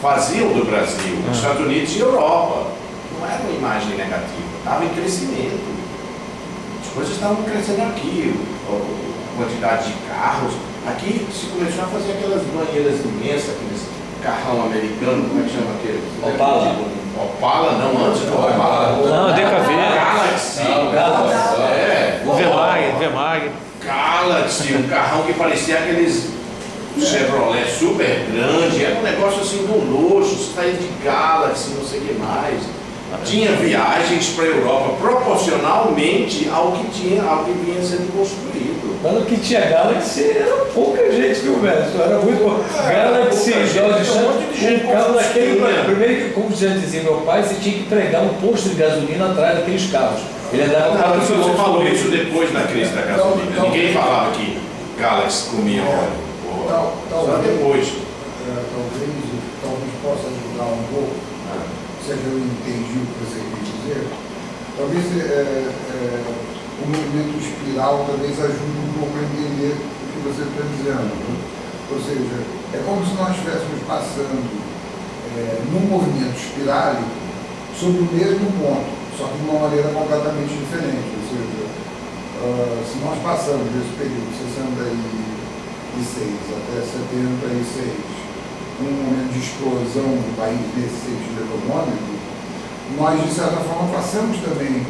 faziam do Brasil, os Estados Unidos e Europa. Não era uma imagem negativa, estava em crescimento. As coisas estavam crescendo aqui, a quantidade de carros. Aqui se começou a fazer aquelas banheiras imensas, aqueles carrão americano, como é que chama aquele? Opala. Opala, não, antes do Opala. Não, DKV. Galaxy. O Vermag. Galaxy, um carrão que parecia aqueles Chevrolet super grande, era um negócio assim do luxo, você saía de Galaxy, não sei o que mais. Tinha viagens para a Europa proporcionalmente ao que vinha sendo construído. Quando que tinha Galaxy, era pouca gente, viu, velho? Era muito. Galaxy, Jorge um carro daquele. Primeiro, como já dizia meu pai, você tinha que pregar um posto de gasolina atrás daqueles carros. Ele andava com Não, você falou isso depois da crise da gasolina. Ninguém falava que Galaxy comia óleo. Só depois. Talvez possa ajudar um pouco, se eu entendi o que você quis dizer. Talvez o movimento espiral talvez ajude um pouco a entender o que você está dizendo. Ou seja, é como se nós estivéssemos passando num movimento espirálico sobre o mesmo ponto, só que de uma maneira completamente diferente. Ou seja, se nós passamos desse período 66 até 76, um momento de explosão do país nesse sentido econômico, nós, de certa forma, passamos também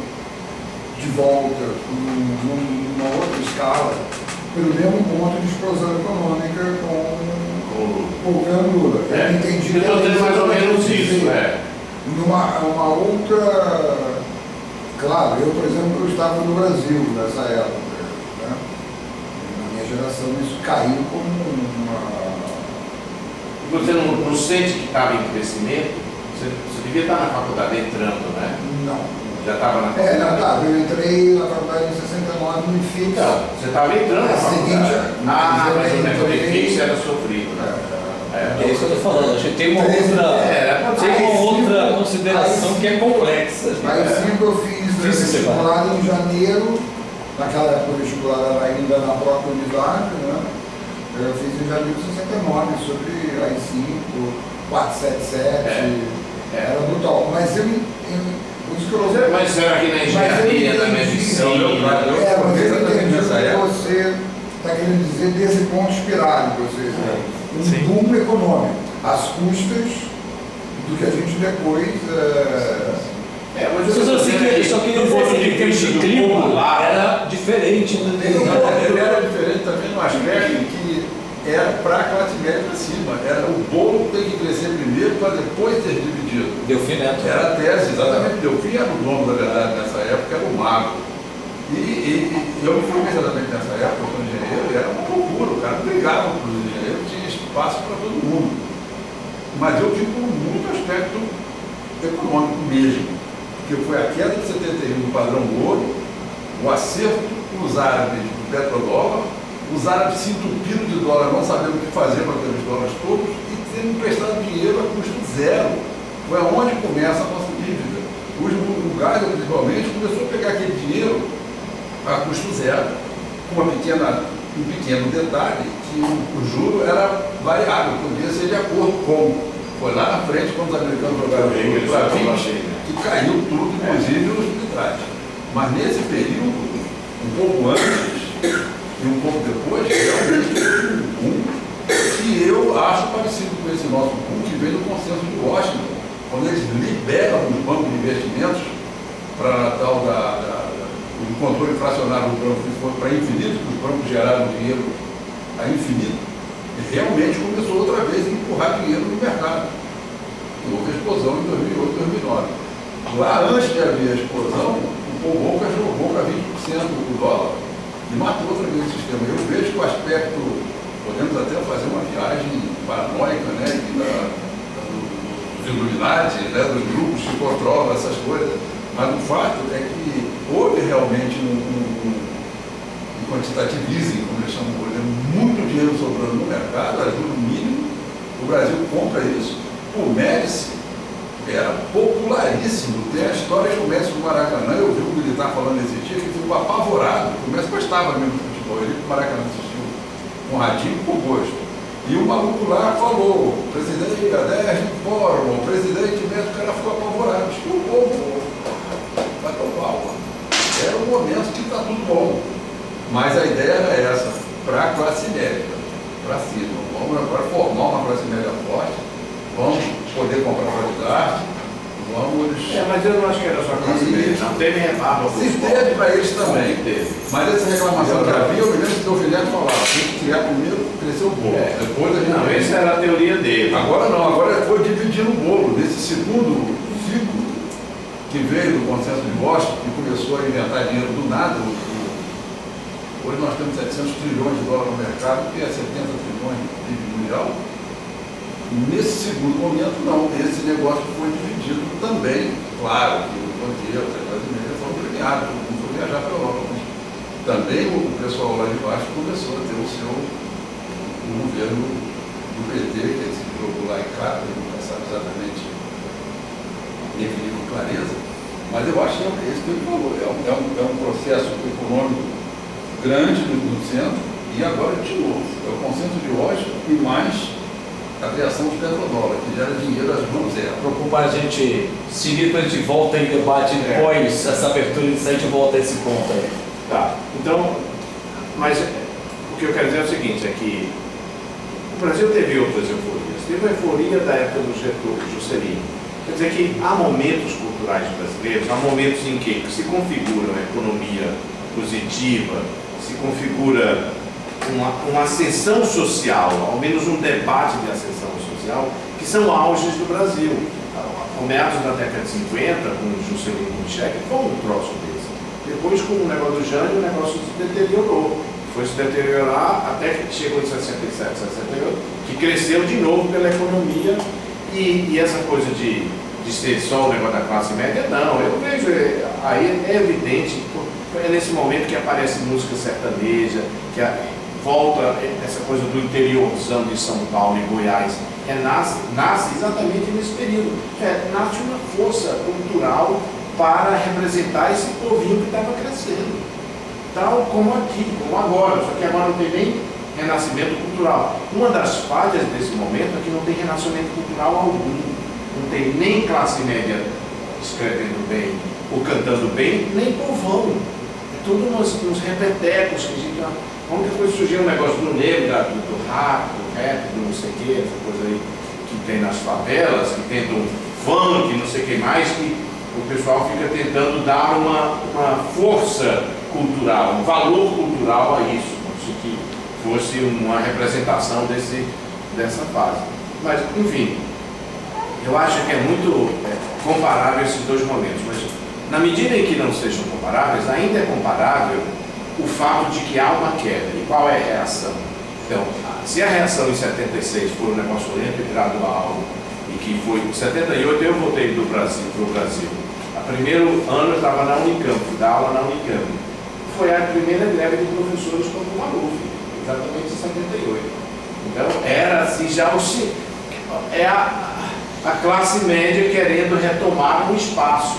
de volta numa outra escala pelo mesmo ponto de explosão econômica com o governo Lula. Eu entendi. Eu estou tendo mais ou menos isso, Numa outra... Claro, eu, por exemplo, eu estava no Brasil nessa época, né? Na minha geração isso caiu como uma... Você não sente que estava em crescimento? Você devia estar na faculdade entrando, né? Não. Já estava na faculdade? Não, tá. Eu entrei na faculdade em 69 no IFIX. Então, você estava entrando na faculdade. Mas o negócio do IFIX era sofrido, né? É isso que eu estou falando. A gente tem uma outra consideração que é complexa. Aí sim que eu fiz vestibular em janeiro, naquela época o vestibular era ainda na própria unidade, né? Eu fiz em janeiro de 69 sobre AI-5, 477, era brutal. Mas mas será que na engenharia, na medicina... Mas eu entendi o que você está querendo dizer desse ponto espirálico, ou seja, um boom econômico, às custas do que a gente depois... mas eu só queria dizer que em termos de clima era diferente. Ele era diferente também no aspecto que era para a classe média para cima. Era o bolo tem que crescer primeiro para depois ser dividido. Delfim Neto. Era a tese, exatamente. Delfim era o dono, na verdade, nessa época, era o mago. E eu me formei exatamente nessa época, eu sou engenheiro, e era uma loucura. O cara brigava para os engenheiros, tinha espaço para todo mundo. Mas eu tive muito aspecto econômico mesmo. Porque foi a queda de 71 do padrão ouro, o acerto com os árabes do petrodólar, os árabes se entupiram de dólar, não sabendo o que fazer com aqueles dólares todos e tendo emprestado dinheiro a custo zero. Foi aonde começa a nossa dívida. O gás, principalmente, começou a pegar aquele dinheiro a custo zero, com um pequeno detalhe, que o juro era variável, podia ser de acordo com. Foi lá na frente, quando os americanos jogaram o juro para 20, que caiu tudo, inclusive os hospitais. Mas nesse período, um pouco antes e um pouco depois, realmente um boom que eu acho parecido com esse nosso boom que veio do consenso de Washington, quando eles liberam os bancos de investimentos para tal o controle fracionário do banco, que foi para infinito, que os bancos geraram dinheiro a infinito. E realmente começou outra vez a empurrar dinheiro no mercado. E houve a explosão em 2008, 2009. Lá, antes de haver a explosão, o Paul Volcker jogou para 20% do dólar e matou outra vez o sistema. Eu vejo que o aspecto, podemos até fazer uma viagem paranoica, né, dos Illuminati, né, dos grupos que controlam essas coisas, mas o fato é que houve realmente um quantitative, como eles chamam hoje, muito dinheiro sobrando no mercado, a juro mínimo, o Brasil compra isso. O Médici era popularíssimo, tem a história do Médici do Maracanã, eu vi um militar falando esse dia, que ficou apavorado, o Médici gostava mesmo do futebol, ele do Maracanã assistiu com radinho por gosto. E o maluco lá falou, presidente Gadé, fórum, presidente Médici, o cara ficou apavorado, diz que o povo vai tomar. Era um momento que está tudo bom. Mas a ideia era essa, para a classe média, para cima. Vamos agora formar uma classe média forte, vamos poder comprar qualidade, Vamos. Mas eu não acho que era só classe média, não teve rebarba. Se teve para eles também. Mas essa reclamação já havia, eu me lembro que o Gilberto falava, tem que criar primeiro, crescer o bolo. Depois a gente. Não, essa era a teoria dele. Agora não, agora foi dividindo o bolo. Nesse segundo ciclo que veio do consenso de Washington, que começou a inventar dinheiro do nada. Hoje nós temos 700 trilhões de dólares no mercado, que é 70 trilhões de PIB mundial. Nesse segundo momento, não. Esse negócio foi dividido também. Claro que o Bandeira, as classe média foram premiados, todo mundo foi viajar para a Europa. Mas também o pessoal lá de baixo começou a ter o seu governo do PT, que esse jogo lá em casa, não sabe exatamente definir com clareza. Mas eu acho que esse que ele falou, é um processo econômico grande no centro, e agora de novo, é o consenso de Washington e mais a criação do petrodólar, que gera dinheiro às mãos dela. Preocupa a gente seguir para a gente volta em debate depois, essa abertura e a gente volta a esse ponto aí. Tá, então, mas o que eu quero dizer é o seguinte, é que o Brasil teve outras euforias. Teve a euforia da época do Juscelino. Quer dizer que há momentos culturais brasileiros, há momentos em que se configura uma economia positiva, se configura uma ascensão social, ao menos um debate de ascensão social, que são auges do Brasil. Com meados da década de 50, com o Juscelino Kubitschek, foi um troço desse. Depois, com o negócio do Jânio, o negócio se deteriorou. Foi se deteriorar até que chegou em 67, 68, que cresceu de novo pela economia. E essa coisa de ser só o negócio da classe média, não. Eu vejo, aí é evidente, é nesse momento que aparece música sertaneja, que volta essa coisa do interiorzão de São Paulo e Goiás, nasce exatamente nesse período. Nasce uma força cultural para representar esse povinho que estava crescendo, tal como aqui, como agora, só que agora não tem nem renascimento cultural. Uma das falhas desse momento é que não tem renascimento cultural algum, não tem nem classe média escrevendo bem ou cantando bem, nem povão. É tudo uns repetecos que a gente... Como depois surgiu um negócio do negro, do rap, do rap, do não sei o que, essa coisa aí que tem nas favelas, que tem do funk, não sei o que mais, que o pessoal fica tentando dar uma força cultural, um valor cultural a isso, como se que fosse uma representação dessa fase. Mas, enfim, eu acho que é muito comparável esses dois momentos, mas na medida em que não sejam comparáveis, ainda é comparável o fato de que há uma queda. E qual é a reação? Então, se a reação em 76 foi um negócio lento e gradual, e que foi em 78 eu voltei do Brasil para o Brasil. O primeiro ano eu estava na Unicamp, fui dar aula na Unicamp. Foi a primeira greve de professores contra o Maluf, exatamente em 78. Então, era assim, já a classe média querendo retomar um espaço,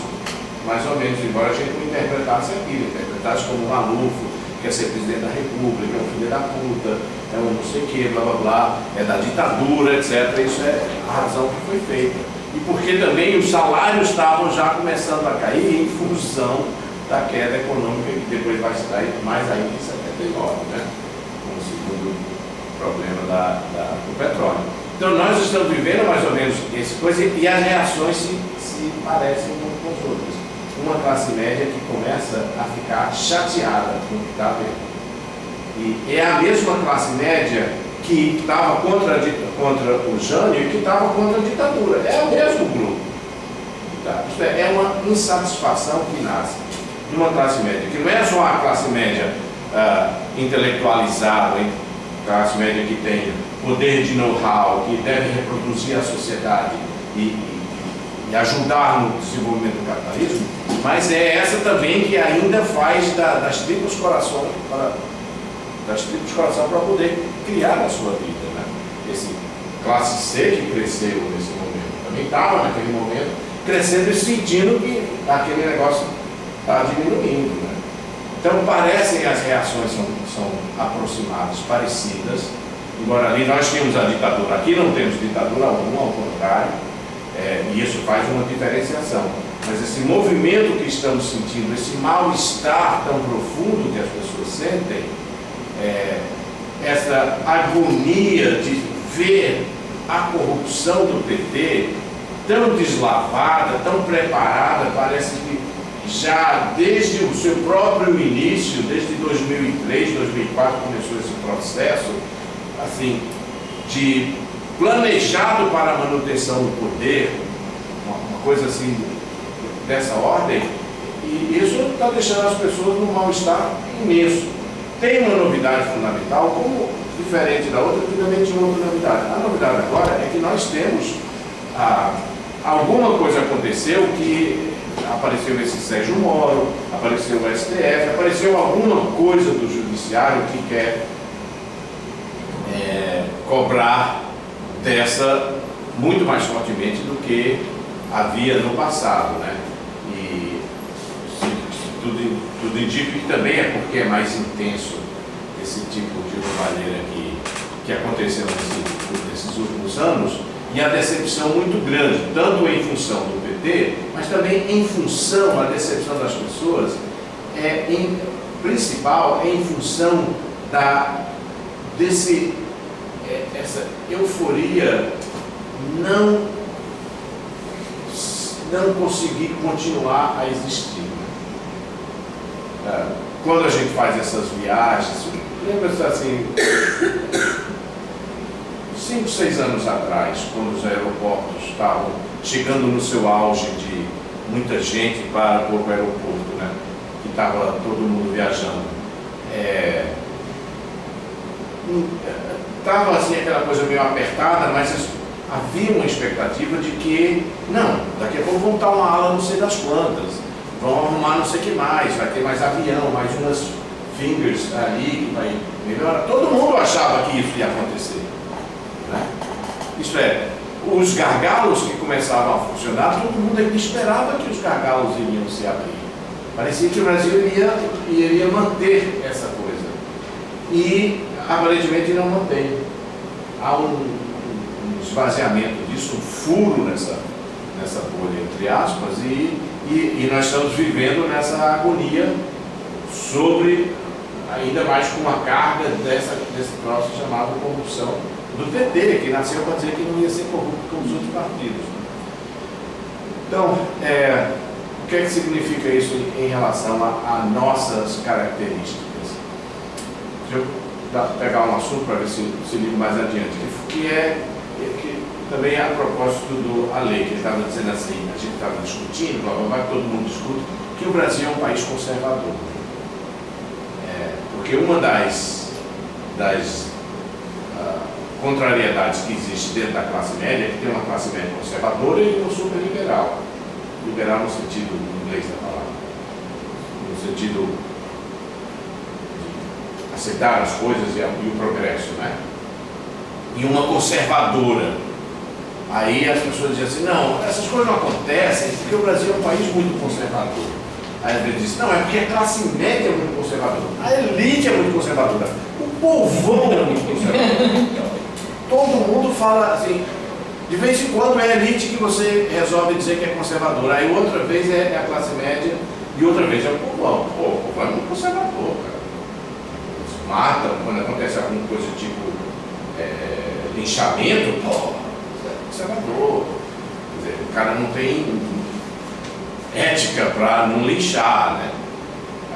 mais ou menos, embora a gente não interpretasse aquilo, interpretasse como Maluf, quer ser presidente da República, é um filho da puta, é um não sei o que, blá blá blá, é da ditadura, etc. Isso é a razão que foi feita. E porque também os salários estavam já começando a cair em função da queda econômica, que depois vai se dar mais ainda em 79, né? Com o segundo problema do petróleo. Então nós estamos vivendo mais ou menos essa coisa e as reações se parecem umas com as outras. Uma classe média que começa a ficar chateada com o que está vendo. E é a mesma classe média que estava contra o Jânio e que estava contra a ditadura. É o mesmo grupo. Tá? Isto é uma insatisfação que nasce de uma classe média, que não é só a classe média intelectualizada, classe média que tem poder de know-how, que deve reproduzir a sociedade e ajudar no desenvolvimento do capitalismo, mas é essa também que ainda faz das tripas coração para poder criar a sua vida, né? Esse classe C que cresceu nesse momento, também estava naquele momento crescendo e sentindo que aquele negócio está diminuindo, né? Então parecem as reações são aproximadas, parecidas, embora ali nós tínhamos a ditadura, aqui não temos ditadura alguma, ao contrário. E isso faz uma diferenciação. Mas esse movimento que estamos sentindo, esse mal-estar tão profundo que as pessoas sentem, essa agonia de ver a corrupção do PT tão deslavada, tão preparada, parece que já desde o seu próprio início, desde 2003, 2004, começou esse processo, assim, de planejado para a manutenção do poder, uma coisa assim, dessa ordem, e isso está deixando as pessoas num mal-estar imenso. Tem uma novidade fundamental, como diferente da outra, que também tinha outra novidade. A novidade agora é que nós temos, alguma coisa aconteceu que apareceu esse Sérgio Moro, apareceu o STF, apareceu alguma coisa do judiciário que quer cobrar dessa muito mais fortemente do que havia no passado, né? E tudo indica que também é porque é mais intenso esse tipo de roubalheira que aconteceu nesses últimos anos, e a decepção muito grande, tanto em função do PT, mas também em função, a decepção das pessoas, principal, em função essa euforia não conseguir continuar a existir. Quando a gente faz essas viagens, lembra-se assim, 5, 6 anos atrás, quando os aeroportos estavam chegando no seu auge de muita gente para o aeroporto, né? Que estava todo mundo viajando. Estava assim aquela coisa meio apertada, mas havia uma expectativa de que, não, daqui a pouco vão estar uma ala não sei das quantas, vão arrumar não sei o que mais, vai ter mais avião, mais umas fingers ali que vai melhorar. Todo mundo achava que isso ia acontecer, né? Isto é, os gargalos que começavam a funcionar, todo mundo esperava que os gargalos iriam se abrir. Parecia que o Brasil iria manter essa coisa. E aparentemente não mantém. Há um esvaziamento disso, um furo nessa bolha, entre aspas, e nós estamos vivendo nessa agonia sobre, ainda mais com uma carga desse troço chamado corrupção do PT, que nasceu para dizer que não ia ser corrupto como os outros partidos. Então, o que é que significa isso em relação a nossas características? Deixa eu pegar um assunto para ver se ligo mais adiante, que também é a propósito da lei, que ele estava dizendo assim, a gente estava discutindo, blá, blá, blá, todo mundo discute, que o Brasil é um país conservador. Porque uma das contrariedades que existe dentro da classe média é que tem uma classe média conservadora e uma super liberal. Liberal no sentido inglês da palavra, no sentido de aceitar as coisas e o progresso, né? E uma conservadora. Aí as pessoas dizem assim, não, essas coisas não acontecem porque o Brasil é um país muito conservador. Aí às vezes diz, não, é porque a classe média é muito conservadora, a elite é muito conservadora, o povão é muito conservador. Todo mundo fala assim, de vez em quando é a elite que você resolve dizer que é conservadora, aí outra vez é a classe média e outra vez é o povão. Pô, o povão é muito conservador, cara. Eles matam quando acontece alguma coisa tipo linchamento, pô, conservador. Quer dizer, o cara não tem ética para não linchar, né?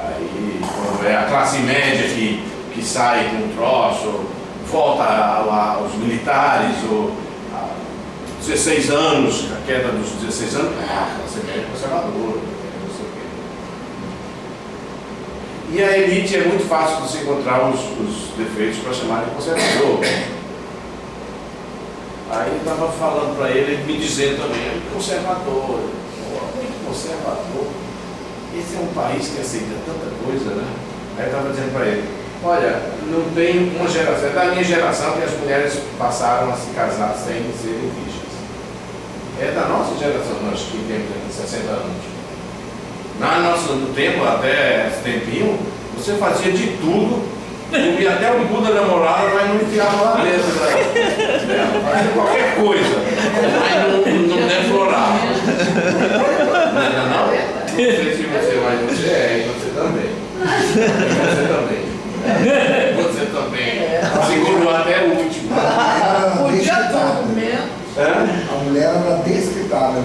Aí quando é a classe média que sai com um troço, volta aos militares, ou 16 anos, a queda dos 16 anos, a classe média é conservadora, não sei o quê. E a elite é muito fácil de se encontrar os defeitos para chamar de conservador. Aí eu estava falando para ele, me dizendo também, conservador, muito conservador. Esse é um país que aceita tanta coisa, né? Aí eu estava dizendo para ele, olha, não tem uma geração, é da minha geração que as mulheres passaram a se casar sem serem virgens. É da nossa geração, nós que temos aqui 60 anos. No tempo, até esse tempinho, você fazia de tudo. E até o cu da namorada, mas não enfiava lá dentro, né? Fazia qualquer coisa, mas não deflorava. Não? Não sei se você, mas você e você também. Você também. Segurou até o último. Podia tudo mesmo. A mulher era desquitada,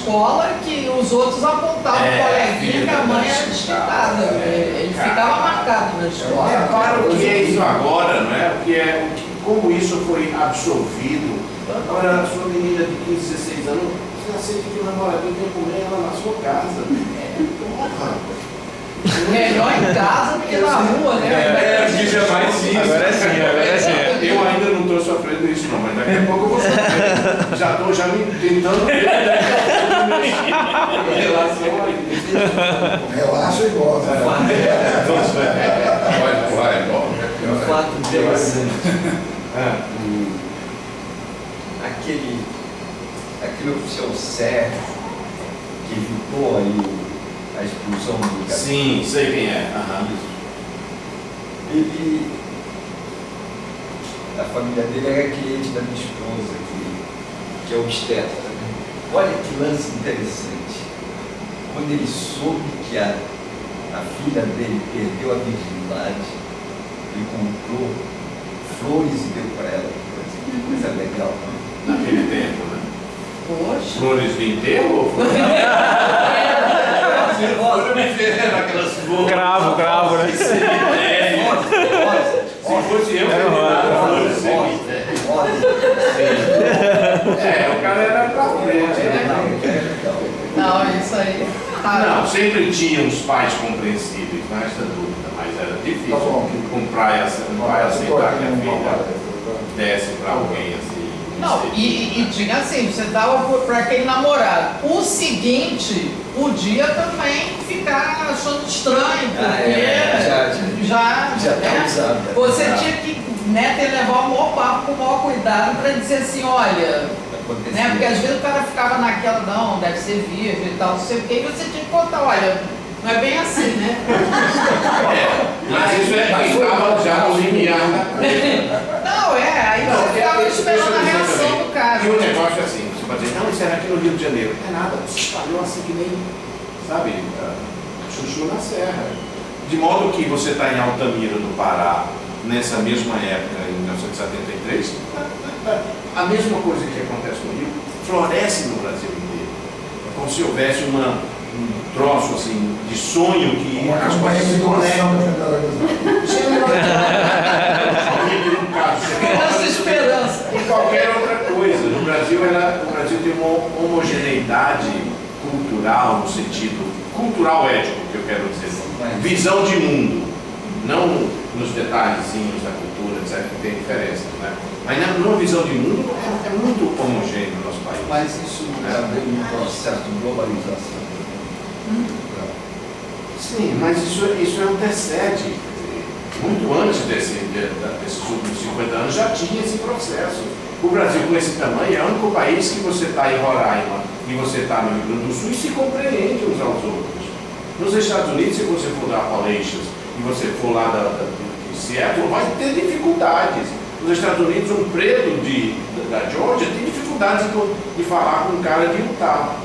escola que os outros apontavam o coleguinha que a mãe era desquitada. Ele ficava marcado na escola. Claro que é isso agora, não é? Como isso foi absorvido. Agora, a sua menina de 15, 16 anos, você aceita que o namoradinho tem que comer ela na sua casa. Porra! Melhor em casa do que na rua, né? Isso é mais isso. Agora é sim. Eu ainda não estou sofrendo isso, não, mas daqui a pouco eu vou sofrer. Já estou me tentando ver em relação a isso. Relaxa e goza. Vai, Um fato interessante. Aquele oficial Sérgio que evitou aí a expulsão do cara. Sim, sei quem é. A família dele era cliente da minha esposa, que é obstetra. Né? Olha que lance interessante. Quando ele soube que a filha dele perdeu a virgindade, ele comprou flores e deu para ela. Coisa legal, né? Naquele tempo, né? Poxa. Flores de enterro ou flores? Aquelas flores. Cravo, né? Se fosse eu, eu o cara era pra frente, né? Não, isso aí. Não, sempre tinha uns pais compreensíveis, não é essa dúvida, mas era difícil um pai aceitar que a filha desse pra alguém assim. Não, e tinha assim, você dava para aquele namorado. O seguinte podia também ficar achando estranho, porque já tá usado. Você tinha que levar o maior papo com o maior cuidado para dizer assim, olha, porque às vezes o cara ficava naquela, não, deve ser virgem e tal, não sei o que, e você tinha que contar, olha, não é bem assim, né? Mas isso estava já no limiar da coisa. Não, aí você ficava esperando a reação do cara. E o negócio é assim, você pode dizer, não, isso era aqui no Rio de Janeiro. Não é nada, você espalhou assim que nem, sabe, chuchu na serra. De modo que você está em Altamira, no Pará, nessa mesma época, em 1973, a mesma coisa que acontece no Rio, floresce no Brasil inteiro. É como se houvesse um troço assim, de sonho que as coisas se conectam. Essa esperança. E qualquer outra coisa. No Brasil, o Brasil tem uma homogeneidade cultural, no sentido cultural ético, que eu quero dizer. Visão de mundo. Não nos detalhezinhos da cultura, etc., que tem diferença. Né? Mas numa visão de mundo é muito homogêneo no nosso país. Mas isso também no processo de globalização. Sim, mas isso antecede. Muito antes desses últimos 50 anos já tinha esse processo. O Brasil, com esse tamanho, é o único país que você está em Roraima e você está no Rio Grande do Sul e se compreende uns aos outros. Nos Estados Unidos, se você for da Appalachians e você for lá de Seattle, vai ter dificuldades. Nos Estados Unidos, um preto da Georgia tem dificuldades de falar com um cara de Utah.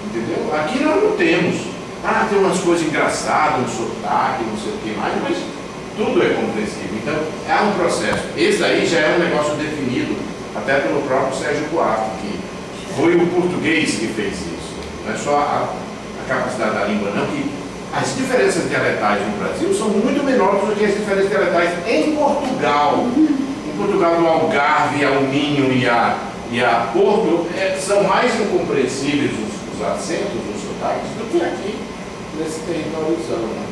Entendeu? Aqui nós não temos. Tem umas coisas engraçadas, um sotaque, não sei o que mais, mas tudo é compreensível. Então, é um processo. Esse aí já é um negócio definido, até pelo próprio Sérgio Buarque, que foi o português que fez isso. Não é só a capacidade da língua, não, que as diferenças dialetais no Brasil são muito menores do que as diferenças dialetais em Portugal. Em Portugal, no Algarve, ao Minho e a Porto, são mais incompreensíveis os acentos, os sotaques, do que aqui nesse territóriozão. Né?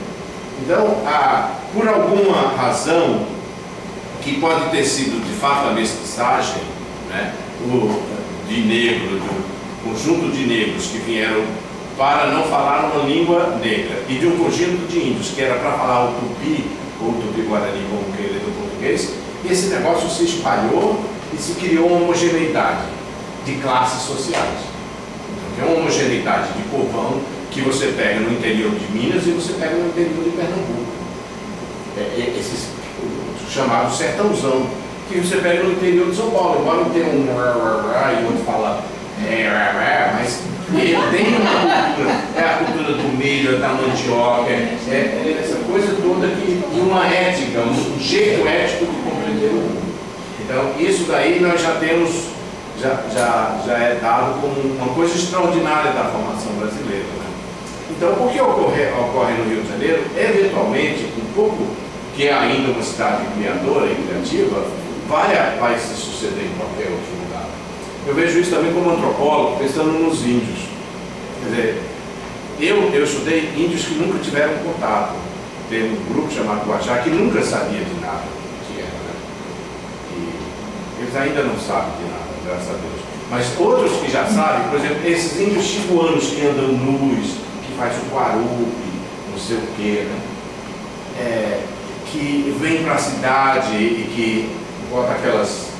Então, por alguma razão, que pode ter sido de fato a mestiçagem, né, de negro, do conjunto de negros que vieram para não falar uma língua negra, e de um conjunto de índios que era para falar o tupi, ou tupi-guarani, como queira do português, esse negócio se espalhou e se criou uma homogeneidade de classes sociais. Então, é uma homogeneidade de povão que você pega no interior de Minas e você pega no interior de Pernambuco. Esses chamados sertãozão, que você pega no interior de São Paulo, embora não tenha um e o outro fala mas ele tem uma cultura, a cultura do milho, da mandioca, essa coisa toda e uma ética, um jeito ético de compreender o mundo. Então, isso daí nós já temos já é dado como uma coisa extraordinária da formação brasileira, né? Então, o que ocorre no Rio de Janeiro, eventualmente, um pouco, que é ainda uma cidade criadora e criativa, vai se suceder em qualquer outro lugar. Eu vejo isso também como antropólogo, pensando nos índios. Quer dizer, eu estudei índios que nunca tiveram contato. Tem um grupo chamado Guajá que nunca sabia de nada que era, né? E eles ainda não sabem de nada, graças a Deus. Mas outros que já sabem, por exemplo, esses índios chihuanos que andam nus, que faz o guarupi, não sei o quê, né? Que vem para a cidade e que bota aqueles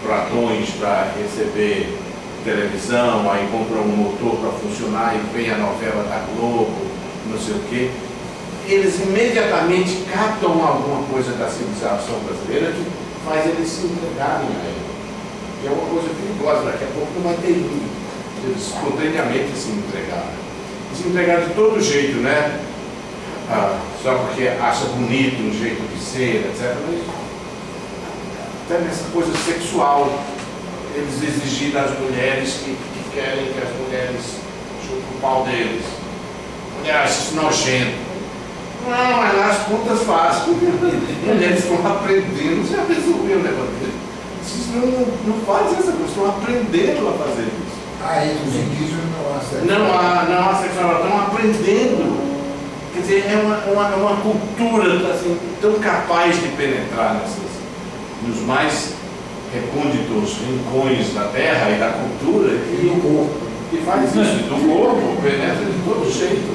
pratões para receber televisão, aí compra um motor para funcionar e vem a novela da Globo, não sei o quê. Eles imediatamente captam alguma coisa da civilização brasileira que faz eles se entregarem a ele. Que é uma coisa perigosa, daqui a pouco não vai ter índio. Eles espontaneamente se entregaram. Se entregaram de todo jeito, né? Só porque acha bonito um jeito de ser, etc. Mas até nessa coisa sexual, eles exigem das mulheres que querem que as mulheres chupem o pau deles. Mulher acha isso nojento. Não, mas lá as putas fazem. Mulheres estão aprendendo, já resolveu o negócio dele. Vocês não fazem essa coisa, estão aprendendo a fazer isso. Aí os indígenas não há sexo. Não há sexualidade, estão aprendendo. Quer dizer, é uma cultura assim, tão capaz de penetrar nos mais recônditos rincões da terra e da cultura E do corpo. que faz isso, do corpo, penetra de todo jeito.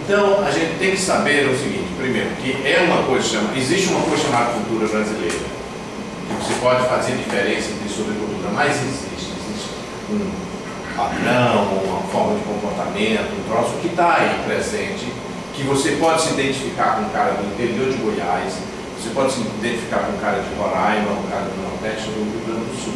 Então, a gente tem que saber o seguinte, primeiro, que existe uma coisa chamada cultura brasileira, que você pode fazer diferença sobre cultura, mas existe um padrão, uma forma de comportamento, um troço que está aí presente, que você pode se identificar com um cara do interior de Goiás, você pode se identificar com um cara de Roraima, um cara do Nordeste ou do Rio Grande do Sul.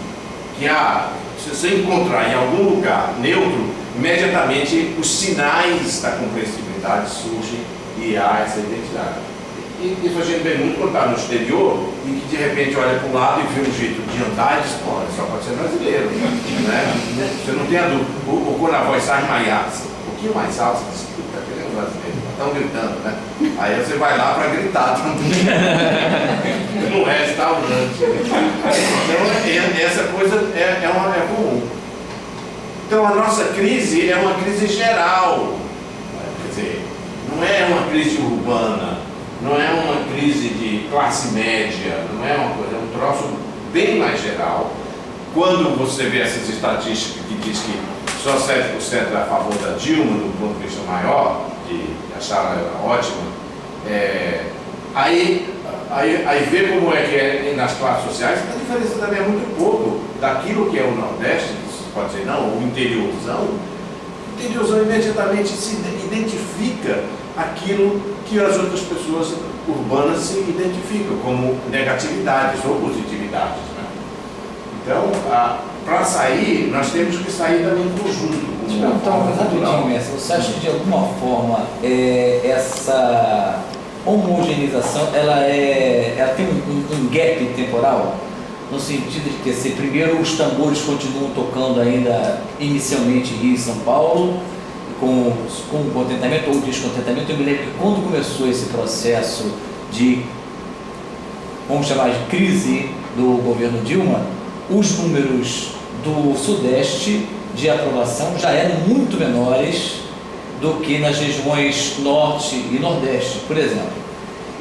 Se você encontrar em algum lugar neutro, imediatamente os sinais da compreensibilidade surgem e há essa identidade. E isso a gente vê muito quando está no exterior e que de repente olha para o lado e vê um jeito de andar e diz, pô, só pode ser brasileiro, né? Você não tem a dúvida. Ou quando a voz sai mais alta, um pouquinho mais alta, você diz, puta, aquele é um brasileiro, estão gritando, né? Aí você vai lá para gritar também no restaurante. Então essa coisa é comum. Então a nossa crise é uma crise geral, quer dizer, não é uma crise urbana, não é uma crise de classe média, não é uma coisa, é um troço bem mais geral. Quando você vê essas estatísticas que diz que só 7% é a favor da Dilma, do ponto de vista maior, de achar ela ótima, aí vê como é que é nas classes sociais, a diferença também é muito pouco daquilo que é o Nordeste, pode dizer não, o interiorzão imediatamente se identifica aquilo que as outras pessoas urbanas se identificam como negatividades ou positividades, né? Então, para sair, nós temos que sair também em conjunto. Então, rapidinho, Mestre, você acha que de alguma forma essa homogeneização ela tem um gap temporal? No sentido de que, se primeiro os tambores continuam tocando ainda inicialmente em Rio e São Paulo, com contentamento ou descontentamento. Eu me lembro que quando começou esse processo de, vamos chamar de crise do governo Dilma, os números do Sudeste de aprovação já eram muito menores do que nas regiões Norte e Nordeste, por exemplo.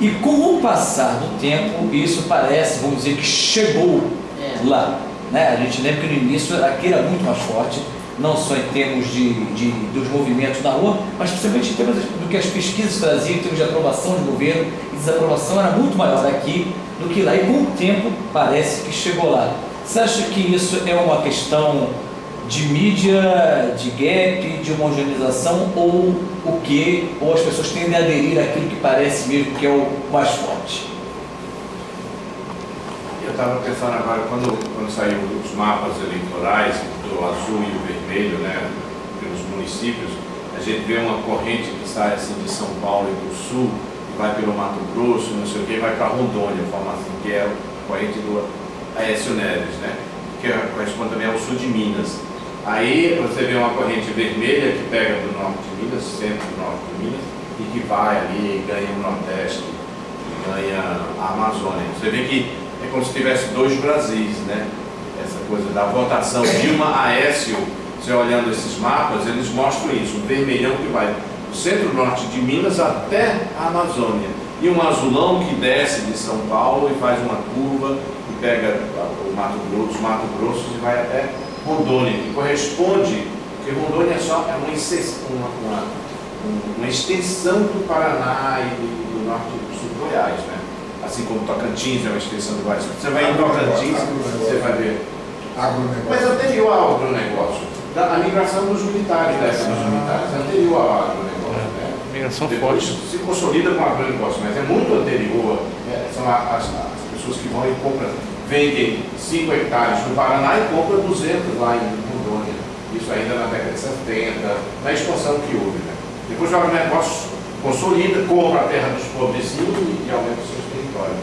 E com o passar do tempo, isso parece, vamos dizer, que chegou lá, né? A gente lembra que no início aqui era muito mais forte, não só em termos dos movimentos na rua, mas principalmente em termos do que as pesquisas traziam, em termos de aprovação de governo e desaprovação, era muito maior aqui do que lá. E com o tempo parece que chegou lá. Você acha que isso é uma questão de mídia, de gap, de homogeneização, ou o que? Ou as pessoas tendem a aderir àquilo que parece mesmo que é o mais forte? Eu estava pensando agora, quando saiu os mapas eleitorais, do azul e o vermelho, né, pelos municípios, a gente vê uma corrente que sai assim de São Paulo e do Sul, e vai pelo Mato Grosso, não sei o que, vai para Rondônia, formação que é a corrente do Aécio Neves, né? Que corresponde também ao sul de Minas. Aí você vê uma corrente vermelha que pega do norte de Minas, centro-norte de Minas, e que vai ali e ganha o Nordeste, ganha a Amazônia. Você vê que é como se tivesse dois Brasis, né? Essa coisa da votação Dilma-Aécio, você olhando esses mapas, eles mostram isso, um vermelhão que vai do centro-norte de Minas até a Amazônia, e um azulão que desce de São Paulo e faz uma curva e pega o os Mato Grossos e vai até Rondônia, que corresponde, porque Rondônia é uma extensão do Paraná e do norte do sul do Goiás, né? Assim como Tocantins é uma extensão do Goiás. Você vai em Tocantins, você vai ver. Mas anterior ao agronegócio, a migração dos militares, anterior ao agronegócio, né? Migração Depois forte. se consolida com o agronegócio, mas é muito anterior. São as pessoas que vão e compram, vendem 5 hectares no Paraná e compram 200 lá em Rondônia. Isso ainda na década de 70, na expansão que houve, né? Depois o agronegócio consolida, compra a terra dos pobrezinhos e aumenta os seus territórios.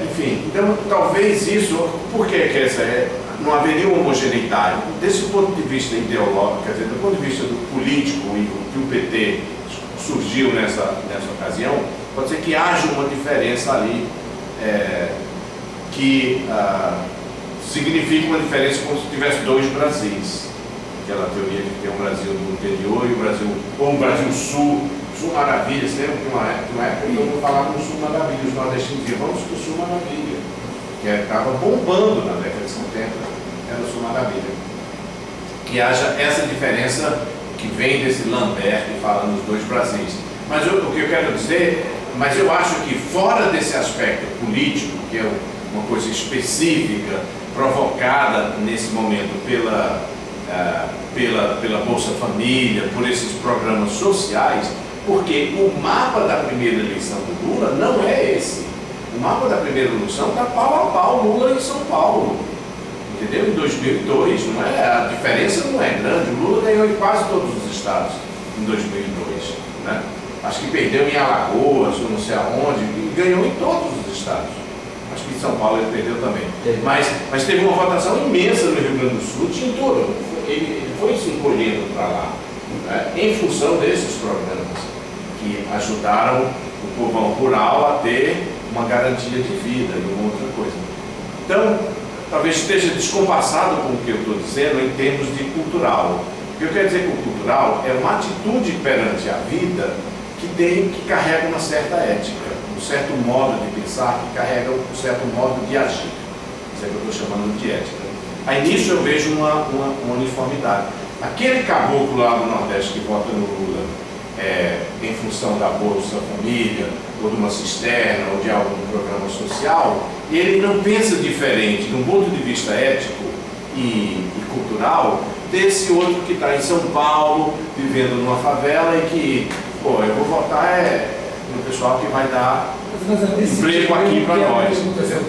Enfim, então talvez isso, por que não haveria uma homogeneidade? Desse ponto de vista ideológico, quer dizer, do ponto de vista do político e que o PT surgiu nessa ocasião, pode ser que haja uma diferença ali que significa uma diferença como se tivesse dois Brasis. Aquela teoria de que tem um Brasil do interior e o Brasil, ou um Brasil Sul, Sul Maravilha. Você lembra que uma época eu não falava no Sul Maravilha, os nordestinos diziam, vamos para o Sul Maravilha, que estava bombando na década de 70, era o Sul Maravilha. Que haja essa diferença que vem desse Lambert falando dos dois Brasis. Mas o que eu quero dizer, mas eu acho que fora desse aspecto político, que é uma coisa específica, provocada nesse momento pela Bolsa Família, por esses programas sociais, porque o mapa da primeira eleição do Lula não é esse. O mapa da primeira eleição está pau a pau, Lula em São Paulo, entendeu? Em 2002, não é? A diferença não é grande. O Lula ganhou em quase todos os estados em 2002, né? Acho que perdeu em Alagoas, ou não sei aonde, e ganhou em todos os estados. Acho que em São Paulo ele perdeu também. Mas teve uma votação imensa no Rio Grande do Sul, tinha todo. Ele foi se encolhendo para lá, né, em função desses programas que ajudaram o povão rural a ter uma garantia de vida e uma outra coisa. Então, talvez esteja descompassado com o que eu estou dizendo em termos de cultural. O que eu quero dizer com cultural é uma atitude perante a vida que carrega uma certa ética, um certo modo de pensar, que carrega um certo modo de agir. Isso é que eu estou chamando de ética. Aí nisso eu vejo uma uniformidade. Aquele caboclo lá do Nordeste que vota no Lula em função da Bolsa Família, ou de uma cisterna, ou de algum programa social, ele não pensa diferente, de um ponto de vista ético e cultural, desse outro que está em São Paulo, vivendo numa favela e que, eu vou votar no pessoal que vai dar emprego aqui para nós.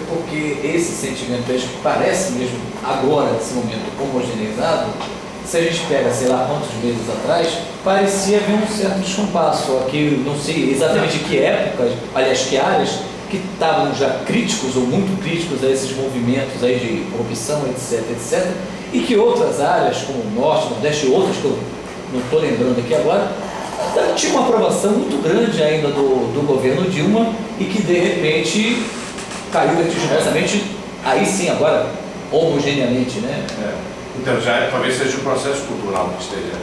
Porque esse sentimento ético parece mesmo, agora, nesse momento homogeneizado, se a gente pega, sei lá quantos meses atrás, parecia haver um certo descompasso. Aqui, não sei exatamente que épocas, aliás, que áreas, que estavam já críticos ou muito críticos a esses movimentos aí de corrupção, etc, e que outras áreas, como o Norte, Nordeste e outras, que eu não estou lembrando aqui agora, tinha uma aprovação muito grande ainda do governo Dilma e que de repente caiu vertiginosamente, aí sim agora, homogeneamente, né? Então, talvez seja um processo cultural que esteja.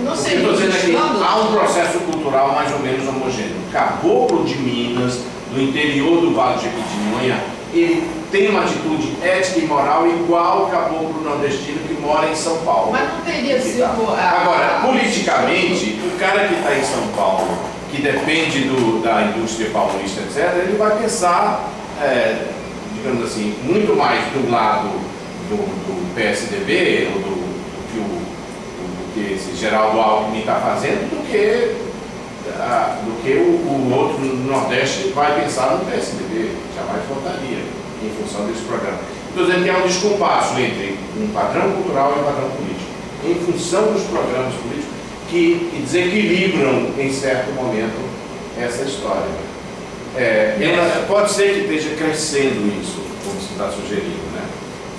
Não sei. Estou dizendo aqui, há um processo cultural mais ou menos homogêneo. O caboclo de Minas, no interior do Vale de Jequitinhonha, ele tem uma atitude ética e moral igual ao caboclo nordestino que mora em São Paulo. Mas não teria sido... Agora, politicamente, o cara que está em São Paulo, que depende da indústria paulista, etc., ele vai pensar, digamos assim, muito mais do lado do PSDB, ou do que esse Geraldo Alckmin está fazendo, do que o outro no Nordeste vai pensar no PSDB, jamais votaria em função desse programa. Estou dizendo que há um descompasso entre um padrão cultural e um padrão político, em função dos programas políticos que desequilibram, em certo momento, essa história. Pode ser que esteja crescendo isso, como se está sugerindo, né?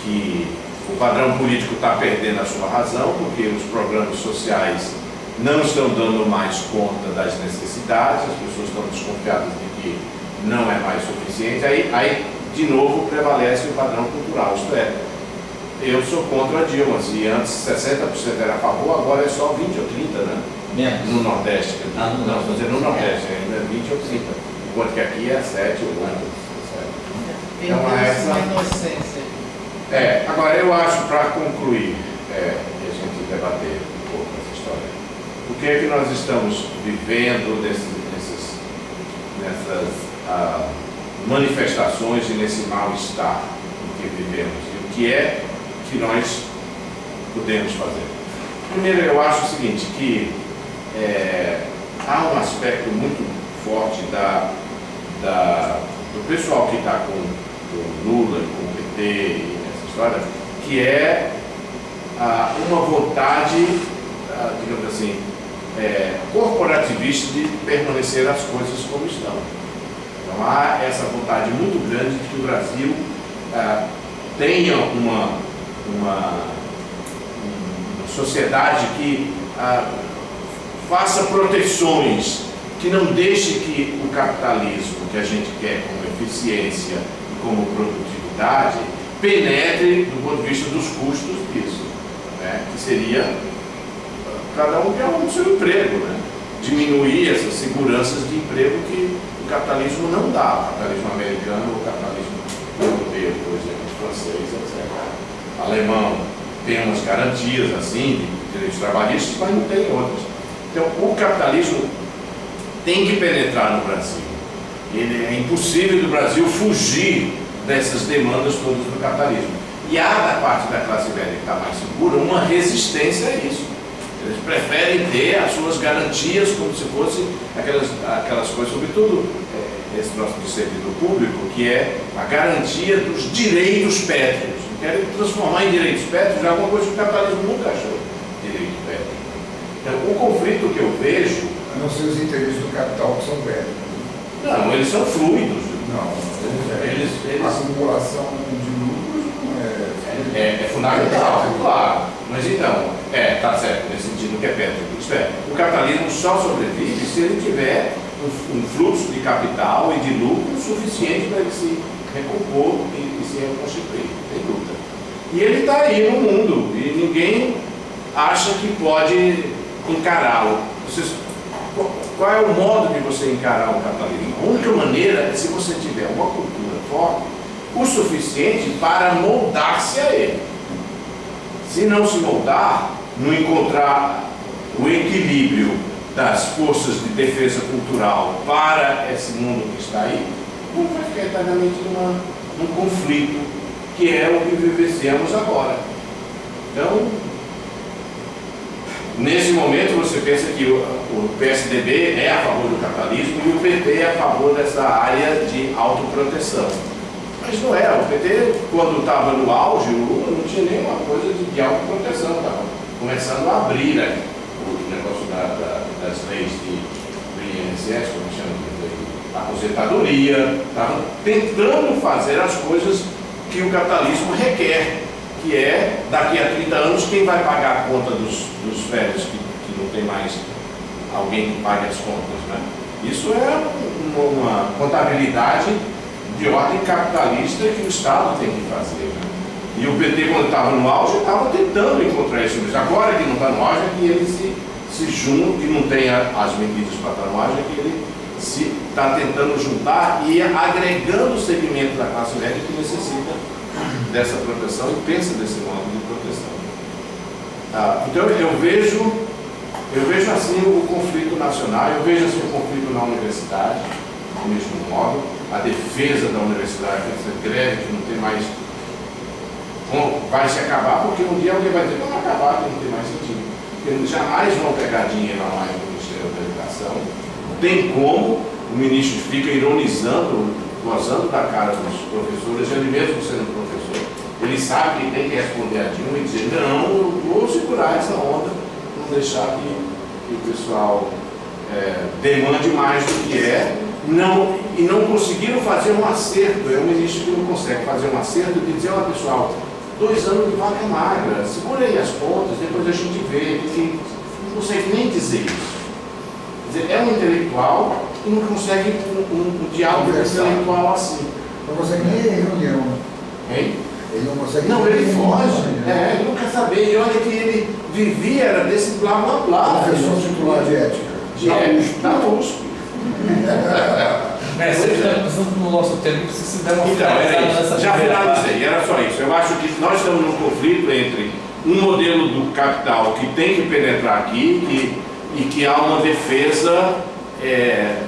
Que o padrão político está perdendo a sua razão, porque os programas sociais não estão dando mais conta das necessidades, as pessoas estão desconfiadas de que não é mais suficiente, aí de novo prevalece o padrão cultural, isto é, eu sou contra a Dilma, se antes 60% era a favor, agora é só 20 ou 30, né? Menos. No Nordeste, quer dizer, no estou dizendo no Nordeste, ainda é 20 ou 30, enquanto que aqui é 7 ou 8. Então, Perdeu-se uma inocência. Agora eu acho, para concluir, e a gente debater um pouco essa história, o que é que nós estamos vivendo nessas manifestações e nesse mal-estar em que vivemos, e o que é que nós podemos fazer? Primeiro, eu acho o seguinte, que há um aspecto muito forte do pessoal que está com o Lula, com o PT e essa história, que é uma vontade, digamos assim, corporativista de permanecer as coisas como estão. Então há essa vontade muito grande de que o Brasil tenha uma sociedade que faça proteções, que não deixe que o capitalismo que a gente quer como eficiência e como produtividade penetre do ponto de vista dos custos disso, né? Que seria cada um ter o seu emprego, né? Diminuir essas seguranças de emprego que o capitalismo não dá, o capitalismo americano, o capitalismo europeu, por exemplo, francês, etc. Alemão tem umas garantias assim de direitos trabalhistas, mas não tem outras. Então o capitalismo tem que penetrar no Brasil. É impossível do Brasil fugir dessas demandas todas do capitalismo. E há da parte da classe média que está mais segura uma resistência a isso. Eles preferem ter as suas garantias como se fossem aquelas coisas, sobretudo esse nosso de servidor público, que é a garantia dos direitos pétreos. Querem transformar em direitos pétreos alguma coisa que o capitalismo nunca achou direito pétreo. Então, o conflito que eu vejo... A não ser os interesses do capital que são pétreos. Não, eles são fluidos. Não, eles... A acumulação de lucros não é fundamental, claro. Mas então, tá certo, nesse sentido que é pétreo. Isto é, o capitalismo só sobrevive se ele tiver um fluxo de capital e de lucro suficiente para ele se recompor e se reconstituir, sem dúvida. E ele está aí no mundo e ninguém acha que pode encará-lo. Qual é o modo de você encarar o capitalismo? A única maneira é se você tiver uma cultura forte o suficiente para moldar-se a ele. Se não se moldar, não encontrar o equilíbrio das forças de defesa cultural para esse mundo que está aí, não vai ficar eternamente num conflito, que é o que vivenciamos agora. Então, nesse momento você pensa que o PSDB é a favor do capitalismo e o PT é a favor dessa área de autoproteção. Mas não é, o PT, quando estava no auge, o Lula não tinha nenhuma coisa de autoproteção, estava começando a abrir o negócio das leis do INSS, como chama, da aposentadoria, estava tentando fazer as coisas que o capitalismo requer, que é, daqui a 30 anos, quem vai pagar a conta dos velhos, que não tem mais alguém que pague as contas, né? Isso é uma contabilidade de ordem capitalista que o Estado tem que fazer, né? E o PT, quando estava no auge, estava tentando encontrar isso. Mas agora que não está no auge, é que ele se junta, que não tem as medidas para estar no auge, é que ele está tentando juntar e agregando o segmento da classe média que necessita dessa proteção e pensa desse modo de proteção. Então eu vejo assim o conflito nacional, eu vejo assim o conflito na universidade, do mesmo modo, a defesa da universidade, essa greve que não tem mais, vai se acabar, porque um dia alguém vai dizer que vai acabar, que não tem mais sentido. Porque jamais vão pegar dinheiro a mais do Ministério da Educação, não tem como, o ministro fica ironizando, gozando da cara dos professores, ele mesmo sendo professor, ele sabe que tem que responder a Dilma e dizer, não, eu vou segurar essa onda, não deixar que o pessoal demande mais do que é, e não conseguiram fazer um acerto. É um ministro que não consegue fazer um acerto de dizer, olha pessoal, 2 anos de vaca magra, segura aí as pontas, depois a gente vê, porque não consegue nem dizer isso. Quer dizer, é um intelectual e não consegue um diálogo intelectual assim. Não consegue nem reunião. Hein? Ele não consegue. Não, ele foge. Né? Ele não quer saber. E olha que ele vivia, era desse blá blá blá. Professor titular de ética. Da USP. Mestre, você está pensando no nosso tempo, se der uma Então, finalizada já primeira finalizei, era só isso. Eu acho que nós estamos num conflito entre um modelo do capital que tem que penetrar aqui e que há uma defesa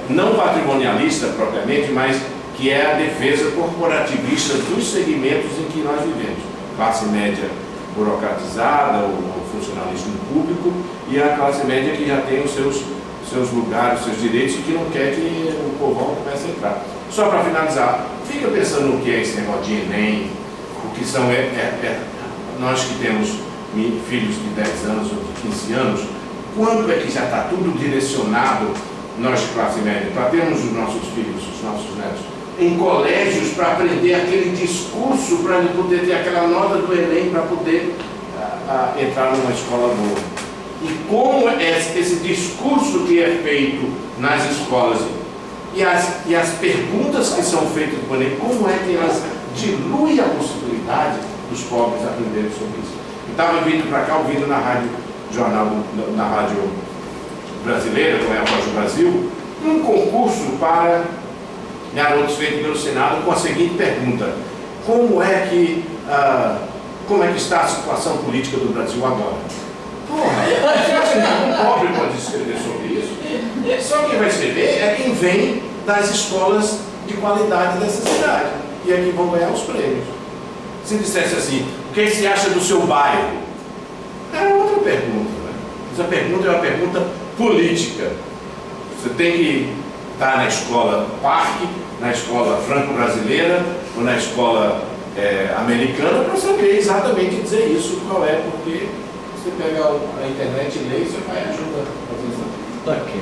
não patrimonialista propriamente, mas que é a defesa corporativista dos segmentos em que nós vivemos. Classe média burocratizada, o funcionalismo público, e a classe média que já tem os seus lugares, os seus direitos e que não quer que o povão comece a entrar. Só para finalizar, fica pensando no que é esse negócio de Enem, o que são nós que temos filhos de 10 anos ou de 15 anos, quanto é que já está tudo direcionado, nós de classe média, para termos os nossos filhos, os nossos netos, em colégios para aprender aquele discurso, para ele poder ter aquela nota do Enem, para poder entrar numa escola boa. E como esse discurso que é feito nas escolas e as perguntas que são feitas por Enem, como é que elas diluem a possibilidade dos pobres aprenderem sobre isso. Eu estava vindo para cá, ouvindo na rádio jornal, na rádio brasileira, como é a Voz do Brasil, um concurso para garotos feito pelo Senado com a seguinte pergunta: como é que está a situação política do Brasil agora? Porra, você acha que um pobre pode escrever sobre isso? Só quem vai escrever é quem vem das escolas de qualidade dessa cidade, e é que vão ganhar os prêmios. Se dissesse assim, o que você acha do seu bairro? É outra pergunta, né? Essa pergunta é uma pergunta política. Você tem que estar na escola Parque, na escola franco-brasileira ou na escola americana para saber exatamente dizer isso, qual é, porque você pega a internet e lê e você vai ajudar a fazer isso. Ok,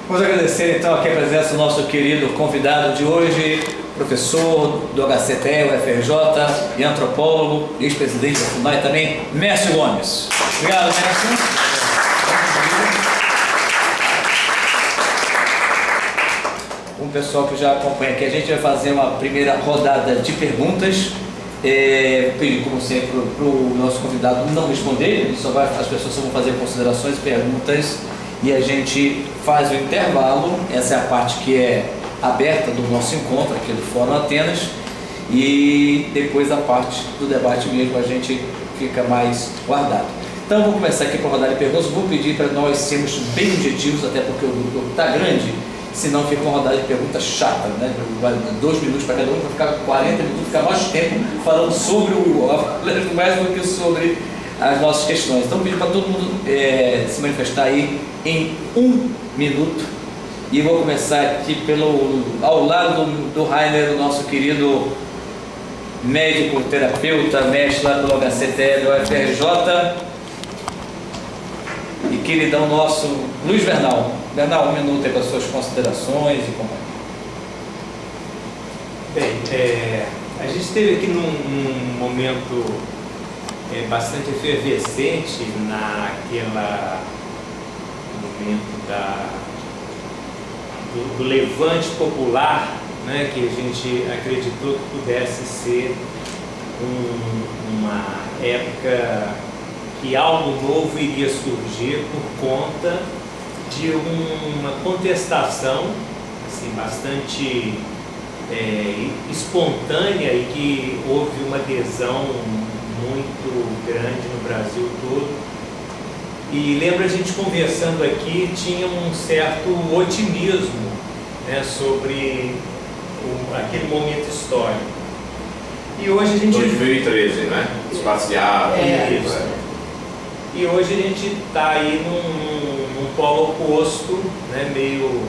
vamos agradecer então aqui a presença do nosso querido convidado de hoje, professor do HCTE, UFRJ, e antropólogo, ex-presidente da FUNAI também, Mércio Gomes. Obrigado, Mércio. O pessoal que já acompanha aqui, a gente vai fazer uma primeira rodada de perguntas. Pedir, como sempre, para o nosso convidado não responder, as pessoas só vão fazer considerações, perguntas, e a gente faz o intervalo. Essa é a parte que é aberta do nosso encontro aqui do Fórum Atenas, e depois a parte do debate mesmo a gente fica mais guardado. Então vou começar aqui para a rodada de perguntas. Vou pedir para nós sermos bem objetivos, até porque o grupo está grande, senão fica uma rodada de perguntas chata, né? 2 minutos para cada um, vai ficar 40 minutos, ficar mais tempo falando sobre o UOF, mais do que sobre as nossas questões. Então pedir para todo mundo se manifestar aí em 1 minuto. E vou começar aqui ao lado do Rainer, o nosso querido médico, terapeuta, mestre lá pelo HCTE do UFRJ, e queridão nosso, Luiz Bernal. Bernal, 1 minuto aí para as suas considerações e como é. Bem, a gente esteve aqui num momento bastante efervescente naquele momento do levante popular, né, que a gente acreditou que pudesse ser uma época que algo novo iria surgir por conta de uma contestação assim, bastante espontânea, e que houve uma adesão muito grande no Brasil todo. E lembra a gente conversando aqui, tinha um certo otimismo, né, sobre aquele momento histórico. E hoje a gente... 2013, né? Espaciado. Isso. E hoje a gente está aí num polo oposto, né, meio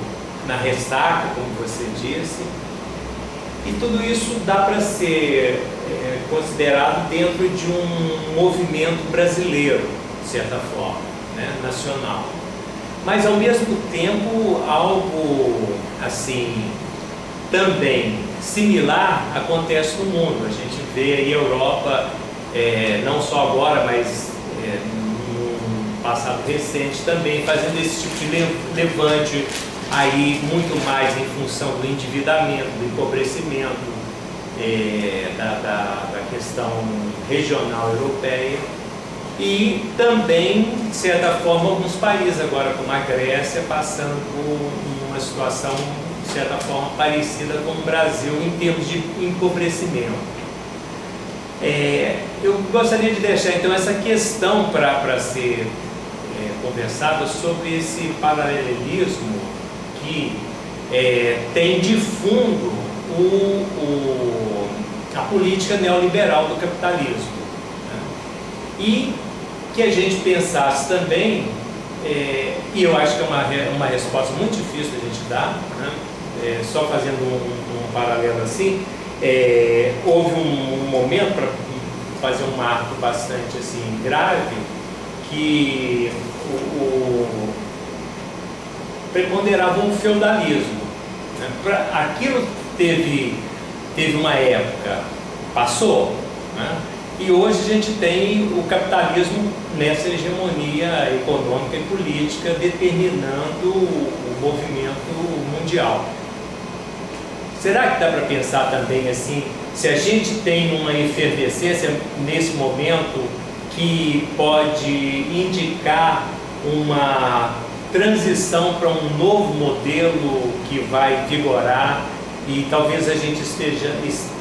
na ressaca, como você disse, e tudo isso dá para ser considerado dentro de um movimento brasileiro, de certa forma, né, nacional. mas ao mesmo tempo algo assim também similar acontece no mundo. A gente vê aí a Europa, não só agora, mas no passado recente também fazendo esse tipo de levante aí muito mais em função do endividamento, do empobrecimento, da questão regional europeia. E também, de certa forma, alguns países agora, como a Grécia, passando por uma situação, de certa forma, parecida com o Brasil em termos de empobrecimento. Eu gostaria de deixar, então, essa questão para ser conversada sobre esse paralelismo que tem de fundo a política neoliberal do capitalismo. E que a gente pensasse também, e eu acho que é uma resposta muito difícil da gente dar, né? Só fazendo um paralelo assim, houve um momento, para fazer um marco bastante assim, grave, que preponderava um feudalismo. Né? Aquilo teve uma época, passou, né? E hoje a gente tem o capitalismo nessa hegemonia econômica e política determinando o movimento mundial. Será que dá para pensar também assim, se a gente tem uma efervescência nesse momento que pode indicar uma transição para um novo modelo que vai vigorar e talvez a gente esteja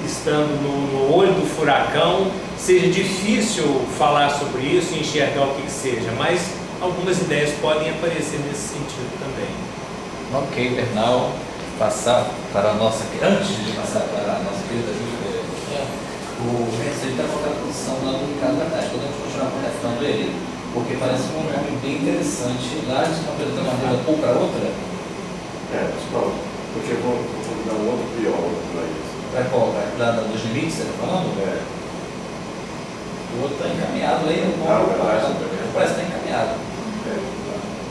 estando no olho do furacão, seja difícil falar sobre isso e enxergar o que seja, mas algumas ideias podem aparecer nesse sentido também. Ok, Bernal, passar para a nossa, antes de passar para a nossa querida Júlia, o Receita está colocando a posição lá do Ricardo Verdade. Podemos continuar conectando ele, porque parece um nome bem interessante. Lá eles estão apresentando uma maneira ou para outra. Porque eu vou dar um outro pior para isso. Para qual? Para da 2020, você está falando? O outro está encaminhado aí. Parece que está encaminhado.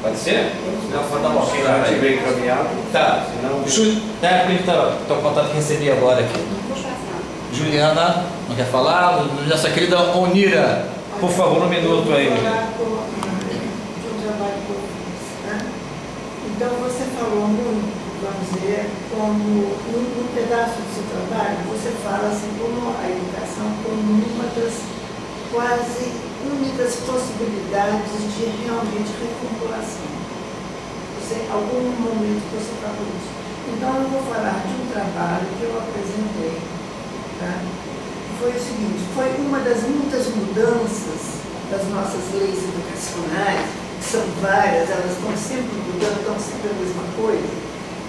Pode ser? Não, pode dar uma ok lá. Se bem encaminhado. Tá. Estou contando que recebi agora aqui. Juliana, não quer falar? Nossa querida Onira, por favor, um minuto aí. Então você falou muito, vamos dizer, como num pedaço do seu trabalho, você fala assim como a educação como uma das quase únicas possibilidades de realmente reformulação. Em algum momento você falou isso. Então eu vou falar de um trabalho que eu apresentei. Tá? Foi o seguinte, foi uma das muitas mudanças das nossas leis educacionais, que são várias, elas estão sempre mudando, estão sempre a mesma coisa.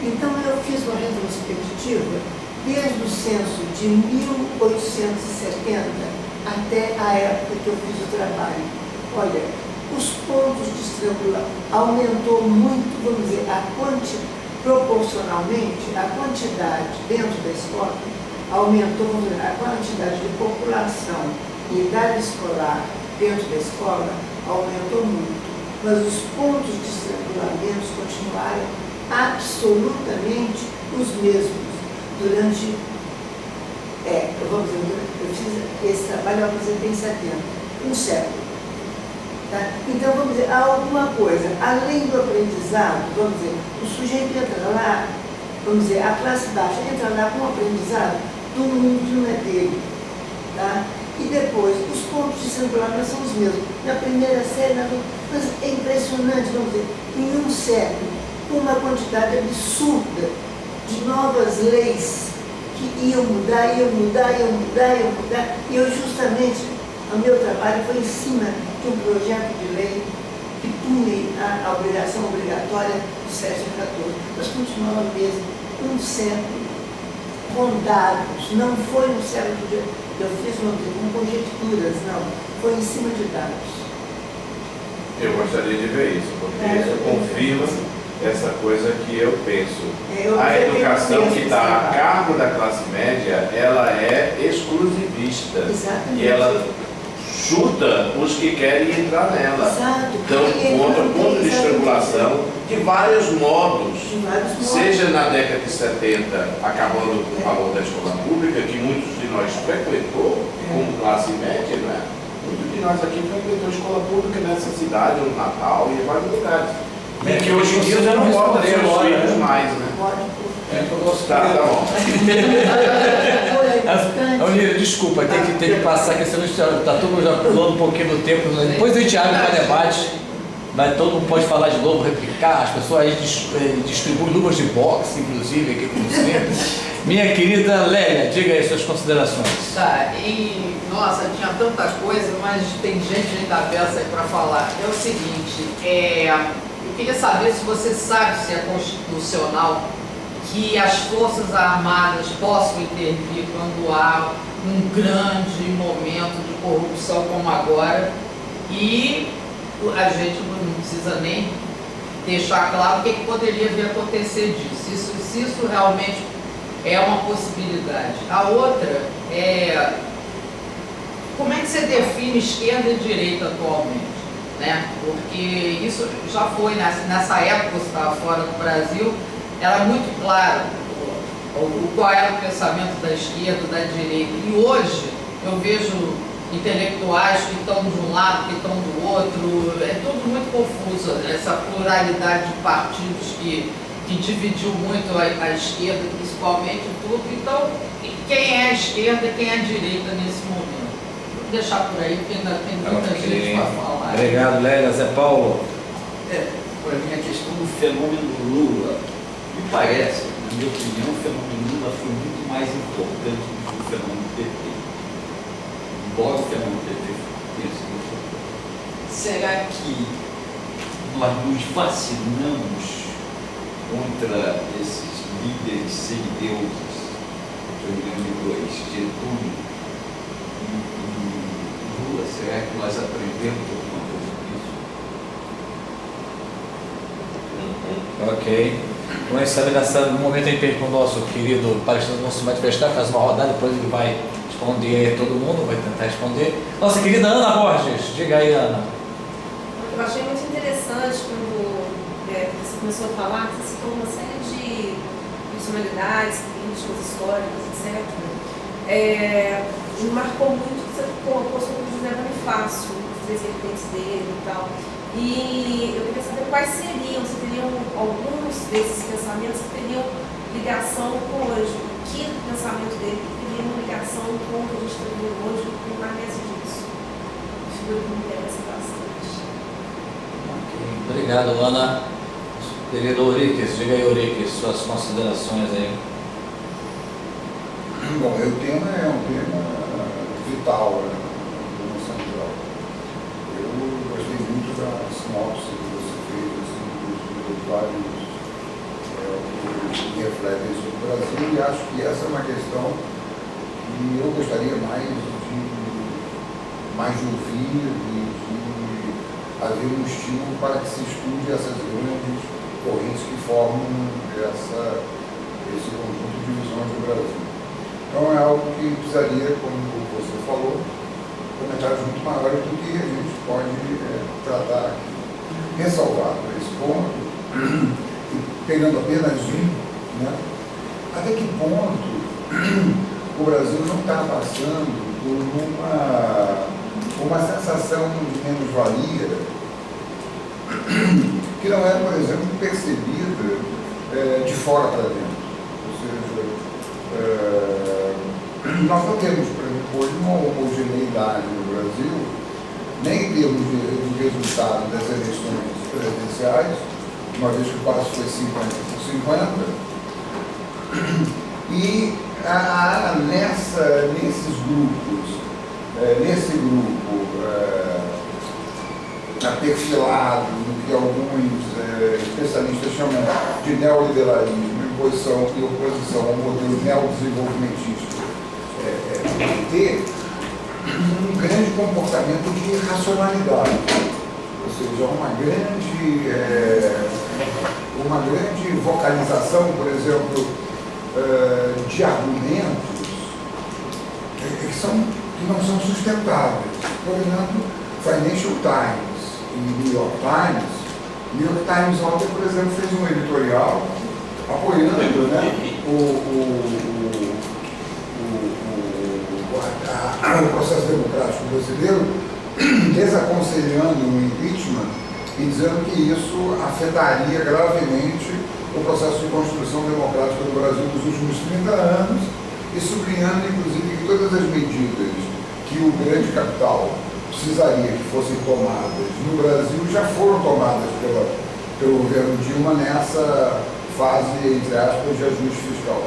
Então eu fiz uma retrospectiva desde o censo de 1870 até a época que eu fiz o trabalho. Olha, os pontos de estrangulação aumentou muito, vamos dizer, proporcionalmente, a quantidade dentro da escola aumentou, a quantidade de população e idade escolar dentro da escola aumentou muito, mas os pontos de estrangulamentos continuaram absolutamente os mesmos durante, vamos dizer, eu fiz esse trabalho, eu apresentei em 70, um século. Tá? Então, vamos dizer, há alguma coisa, além do aprendizado, vamos dizer, o sujeito entra lá, vamos dizer, a classe baixa entra lá com o aprendizado do mundo que não é dele. Tá? E depois, os pontos de estrangulamento são os mesmos. Na primeira série, mas é impressionante, vamos dizer, em um século, uma quantidade absurda de novas leis que iam mudar, e eu justamente, o meu trabalho foi em cima de um projeto de lei que pune a obrigação obrigatória do 7 e 14. Nós continuamos mesmo um século com dados, não foi no século de eu fiz com conjecturas, não, foi em cima de dados. Eu gostaria de ver isso, porque isso confirma essa coisa que eu penso. A educação que está a cargo da classe média, ela é exclusivista. Exatamente. E ela chuta os que querem entrar nela. Exato. Então, contra de estrangulação de vários modos. Seja na década de 70, acabando com o valor da escola pública, que muitos de nós frequentou como classe média, não é? Muitos de nós aqui frequentou escola pública nessa cidade, no Natal e em vários lugares. E que hoje em dia já não bota seus filhos mais, né? Tá bom. Desculpa, tem que passar a questão de tá todo mundo já pulando um pouquinho do tempo. Depois a gente abre para debate, mas todo mundo pode falar de novo, replicar, as pessoas aí distribuem luvas de boxe, inclusive, aqui como sempre. Minha querida Lélia, diga aí suas considerações. Tá, e nossa, tinha tanta coisa, mas tem gente ainda dessa aí para falar. É o seguinte, eu queria saber se você sabe se é constitucional que as Forças Armadas possam intervir quando há um grande momento de corrupção como agora, e a gente não precisa nem deixar claro o que poderia vir a acontecer disso, se isso realmente é uma possibilidade. A outra é como é que você define esquerda e direita atualmente, né? Porque isso já foi, nessa época você estava fora do Brasil, era muito claro qual era o pensamento da esquerda, da direita. E hoje eu vejo intelectuais que estão de um lado, que estão do outro, é tudo muito confuso, essa pluralidade de partidos que dividiu muito a esquerda, principalmente, tudo. Então, quem é a esquerda e quem é a direita nesse momento? Vou deixar por aí, porque ainda tem muita gente para falar. Obrigado, Lélia. Zé Paulo. Para mim, a questão do fenômeno Lula, me parece, na minha opinião, o fenômeno Lula foi muito mais importante do que o fenômeno PT. Embora o fenômeno PT tenha sido importante. Será que nós nos vacinamos contra esses líderes semideuses, que eu me lembro dois, Getúlio e Lula? Será que nós aprendemos alguma coisa com isso? Ok. Vamos saber no momento em que o nosso querido palestrante não se manifestar, faz uma rodada, depois ele vai responder todo mundo, vai tentar responder. Nossa querida Ana Borges, diga aí, Ana. Eu achei muito interessante quando você começou a falar, que você citou uma série de personalidades, políticas, históricas, etc. Me marcou muito que você colocou sobre o José Bonifácio, os descendentes dele e tal. E eu queria saber quais seriam, se teriam alguns desses pensamentos que teriam ligação com hoje. O que o pensamento dele teria uma ligação com o que a gente está vendo hoje, com a base disso. Uma figura que me interessa bastante. Obrigado, Ana. Querido Euriques, diga aí, Euriques, suas considerações aí. Bom, o tema é um tema vital, né, no central. Eu gostei muito da sinopse que você fez, assim, dos vários que refletem sobre o Brasil, e acho que essa é uma questão que eu gostaria mais de ouvir e de haver um estímulo para que se estude essas grandes correntes que formam esse conjunto de visões do Brasil. Então é algo que precisaria, como você falou, comentários muito maiores do que a gente pode tratar aqui. Ressalvado esse ponto, pegando apenas né, até que ponto o Brasil não está passando por uma sensação de menos-valia que não é, por exemplo, percebida de fora para dentro. Ou seja, nós não temos, por exemplo, hoje uma homogeneidade no Brasil, nem em termos de resultado das eleições presidenciais, uma vez que o passo foi 50 por 50, e nesses grupos, nesse grupo perfilado no que alguns especialistas chamam de neoliberalismo e oposição ao modelo neodesenvolvimentista, ter um grande comportamento de racionalidade, ou seja, uma grande vocalização, por exemplo, de argumentos que não são sustentáveis. Por exemplo, Financial Times e New York Times. New York Times ontem, por exemplo, fez um editorial apoiando, né, o processo democrático brasileiro, desaconselhando o impeachment e dizendo que isso afetaria gravemente o processo de construção democrática do Brasil nos últimos 30 anos e sublinhando, inclusive, que todas as medidas que o grande capital precisaria que fossem tomadas no Brasil já foram tomadas pelo governo Dilma nessa fase, entre aspas, de ajuste fiscal.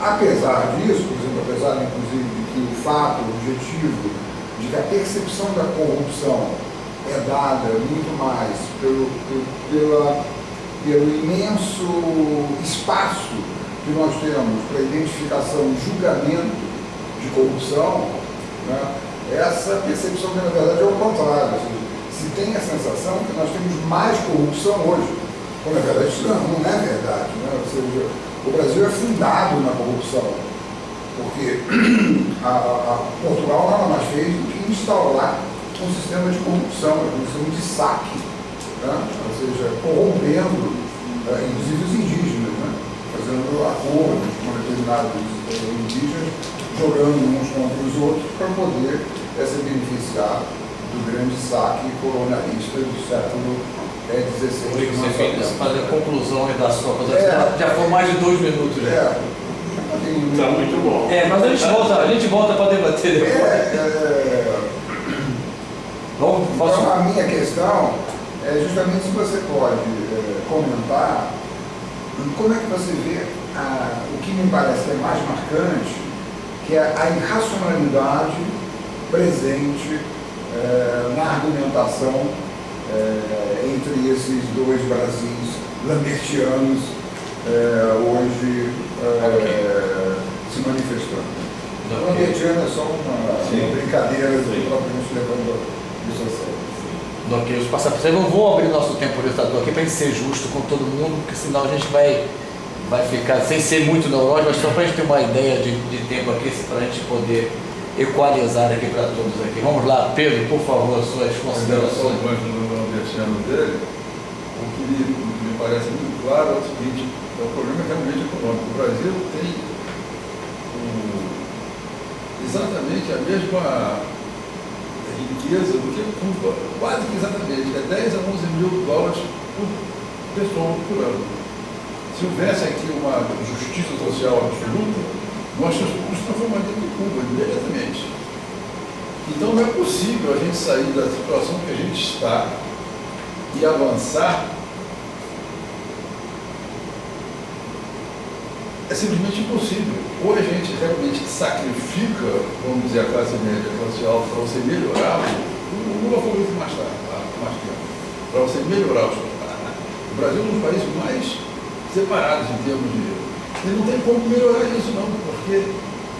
Apesar disso, por exemplo, apesar inclusive de que o fato, o objetivo de que a percepção da corrupção é dada muito mais pelo imenso espaço que nós temos para identificação e julgamento de corrupção, né, essa percepção que na verdade é o contrário. Se tem a sensação que nós temos mais corrupção hoje, quando na verdade isso não é verdade, né? Ou seja, o Brasil é fundado na corrupção, porque Portugal nada mais fez do que instaurar um sistema de corrupção, um sistema de saque, né? Ou seja, corrompendo, inclusive os indígenas, né? Fazendo acordos com determinados indígenas, jogando uns contra os outros para poder se beneficiar do grande saque colonialista do século XVI. Você fazer a conclusão da sua coisa. Já foi mais de 2 minutos. Está muito bom. Mas a gente volta para debater depois. Então, a minha questão é justamente se você pode comentar como é que você vê o que me parece que é mais marcante, que é a irracionalidade presente na argumentação entre esses dois Brasis lambertianos hoje se manifestando. Lambertiano é só uma brincadeira propriamente levando isso a sério. Ok, os passaportes. Eu vou abrir nosso temporizador aqui para a gente ser justo com todo mundo, porque senão a gente vai ficar sem ser muito neurônico, mas só para a gente ter uma ideia de tempo aqui, para a gente poder equalizar aqui para todos aqui. Vamos lá, Pedro, por favor, suas considerações. Dele, o que me parece muito claro é o seguinte: é um problema realmente econômico. O Brasil tem exatamente a mesma riqueza do que Cuba, quase que exatamente, é 10 a 11 mil dólares por pessoa por ano. Se houvesse aqui uma justiça social absoluta, nós nos transformaríamos em Cuba imediatamente. Então não é possível a gente sair da situação que a gente está e avançar. É simplesmente impossível. Ou a gente realmente sacrifica, vamos dizer, a classe média, a classe alta, para você melhorar, o Lula falou isso mais tempo, para você melhorar o o Brasil é um dos países mais separados em termos de... E não tem como melhorar isso não, porque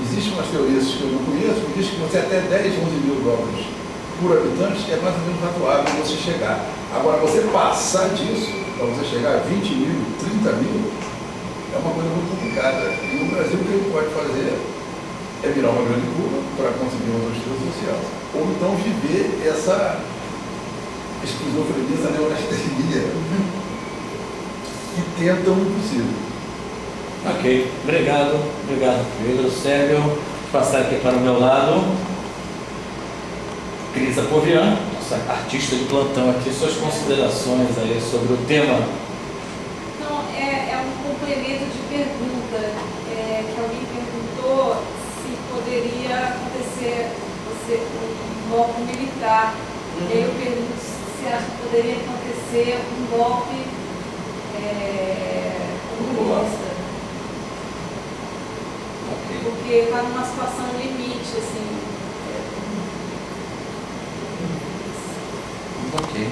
existem umas teorias que eu não conheço, que dizem que você até 10, 11 mil dólares por habitante é mais ou menos razoável você chegar. Agora, você passar disso, para você chegar a 20 mil, 30 mil, é uma coisa muito complicada. E no Brasil o que ele pode fazer é virar uma grande curva para conseguir uma justiça social. Ou então viver essa esquizofrenia, essa neurastenia que tentam o impossível. Ok, obrigado, Pedro. Sérgio, vou passar aqui para o meu lado. Cris Apovian, nossa artista de plantão aqui, suas considerações aí sobre o tema. Não, é um complemento de pergunta que alguém perguntou se poderia acontecer um golpe militar. E aí eu pergunto se acha que poderia acontecer um golpe comunista. Porque está numa situação limite, assim. Ok.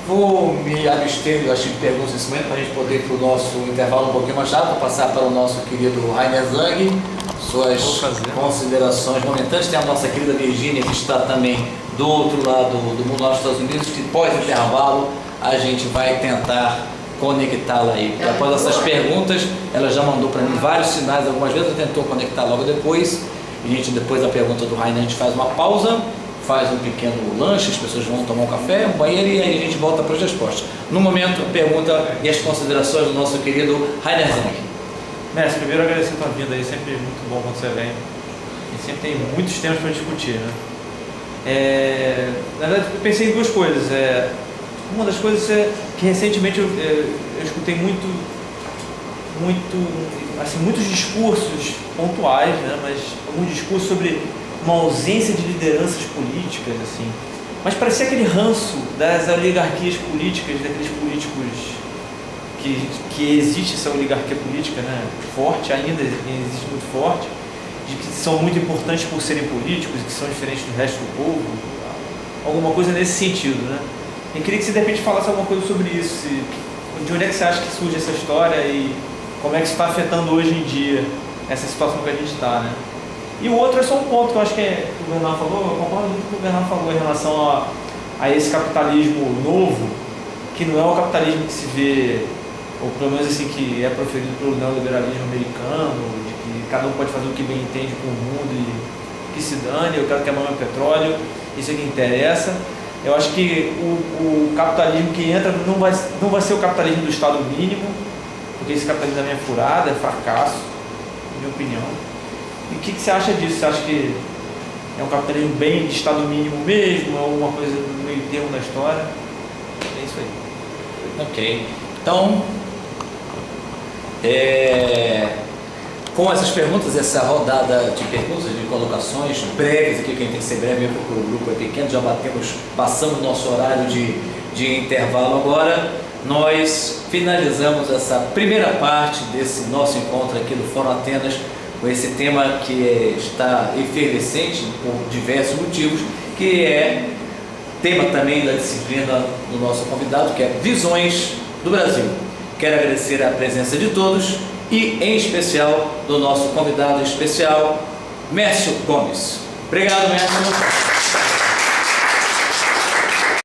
Vou me abster, eu acho, de perguntas nesse momento, para a gente poder ir para o nosso intervalo um pouquinho mais rápido, passar para o nosso querido Rainer Zang, suas considerações momentâneas. Tem a nossa querida Virgínia, que está também do outro lado do mundo, lá nos Estados Unidos, que pós-intervalo a gente vai tentar conectá-la aí. Após essas perguntas, ela já mandou para mim vários sinais, algumas vezes ela tentou conectar logo depois, A gente, depois da pergunta do Rainer, a gente faz uma pausa, faz um pequeno lanche, as pessoas vão tomar um café, um banheiro e aí a gente volta para as respostas. No momento, a pergunta e as considerações do nosso querido Rainer Zenck. Mestre, primeiro agradecer a tua vinda aí, sempre muito bom quando você vem. E sempre tem muitos temas para discutir, né? Na verdade, eu pensei em duas coisas. Uma das coisas é que recentemente eu escutei muitos discursos pontuais, né? Mas alguns discursos sobre uma ausência de lideranças políticas, assim. Mas parecia aquele ranço das oligarquias políticas, daqueles políticos que existe essa oligarquia política, né? Forte, ainda existe muito forte, de que são muito importantes por serem políticos e que são diferentes do resto do povo, alguma coisa nesse sentido, né? Eu queria que você de repente falasse alguma coisa sobre isso, de onde é que você acha que surge essa história e como é que isso está afetando hoje em dia essa situação que a gente está, né? E o outro é só um ponto que eu acho que o Bernardo falou, eu concordo muito com o que o Bernardo falou em relação a esse capitalismo novo, que não é o capitalismo que se vê, ou pelo menos assim, que é proferido pelo neoliberalismo americano, de que cada um pode fazer o que bem entende com o mundo e que se dane, eu quero queimar meu petróleo, isso é que interessa. Eu acho que o capitalismo que entra não vai ser o capitalismo do Estado mínimo, porque esse capitalismo também é furado, é fracasso, na minha opinião. E o que você acha disso? Você acha que é um capitalismo bem de Estado mínimo mesmo, ou alguma coisa no meio termo da história? É isso aí. Ok. Então, com essas perguntas, essa rodada de perguntas, de colocações breves aqui, que a gente tem que ser breve, porque o grupo é pequeno, já passamos o nosso horário de intervalo agora. Nós finalizamos essa primeira parte desse nosso encontro aqui do Fórum Atenas, com esse tema que está efervescente por diversos motivos, que é tema também da disciplina do nosso convidado, que é Visões do Brasil. Quero agradecer a presença de todos e, em especial, do nosso convidado especial, Mércio Gomes. Obrigado, Mércio.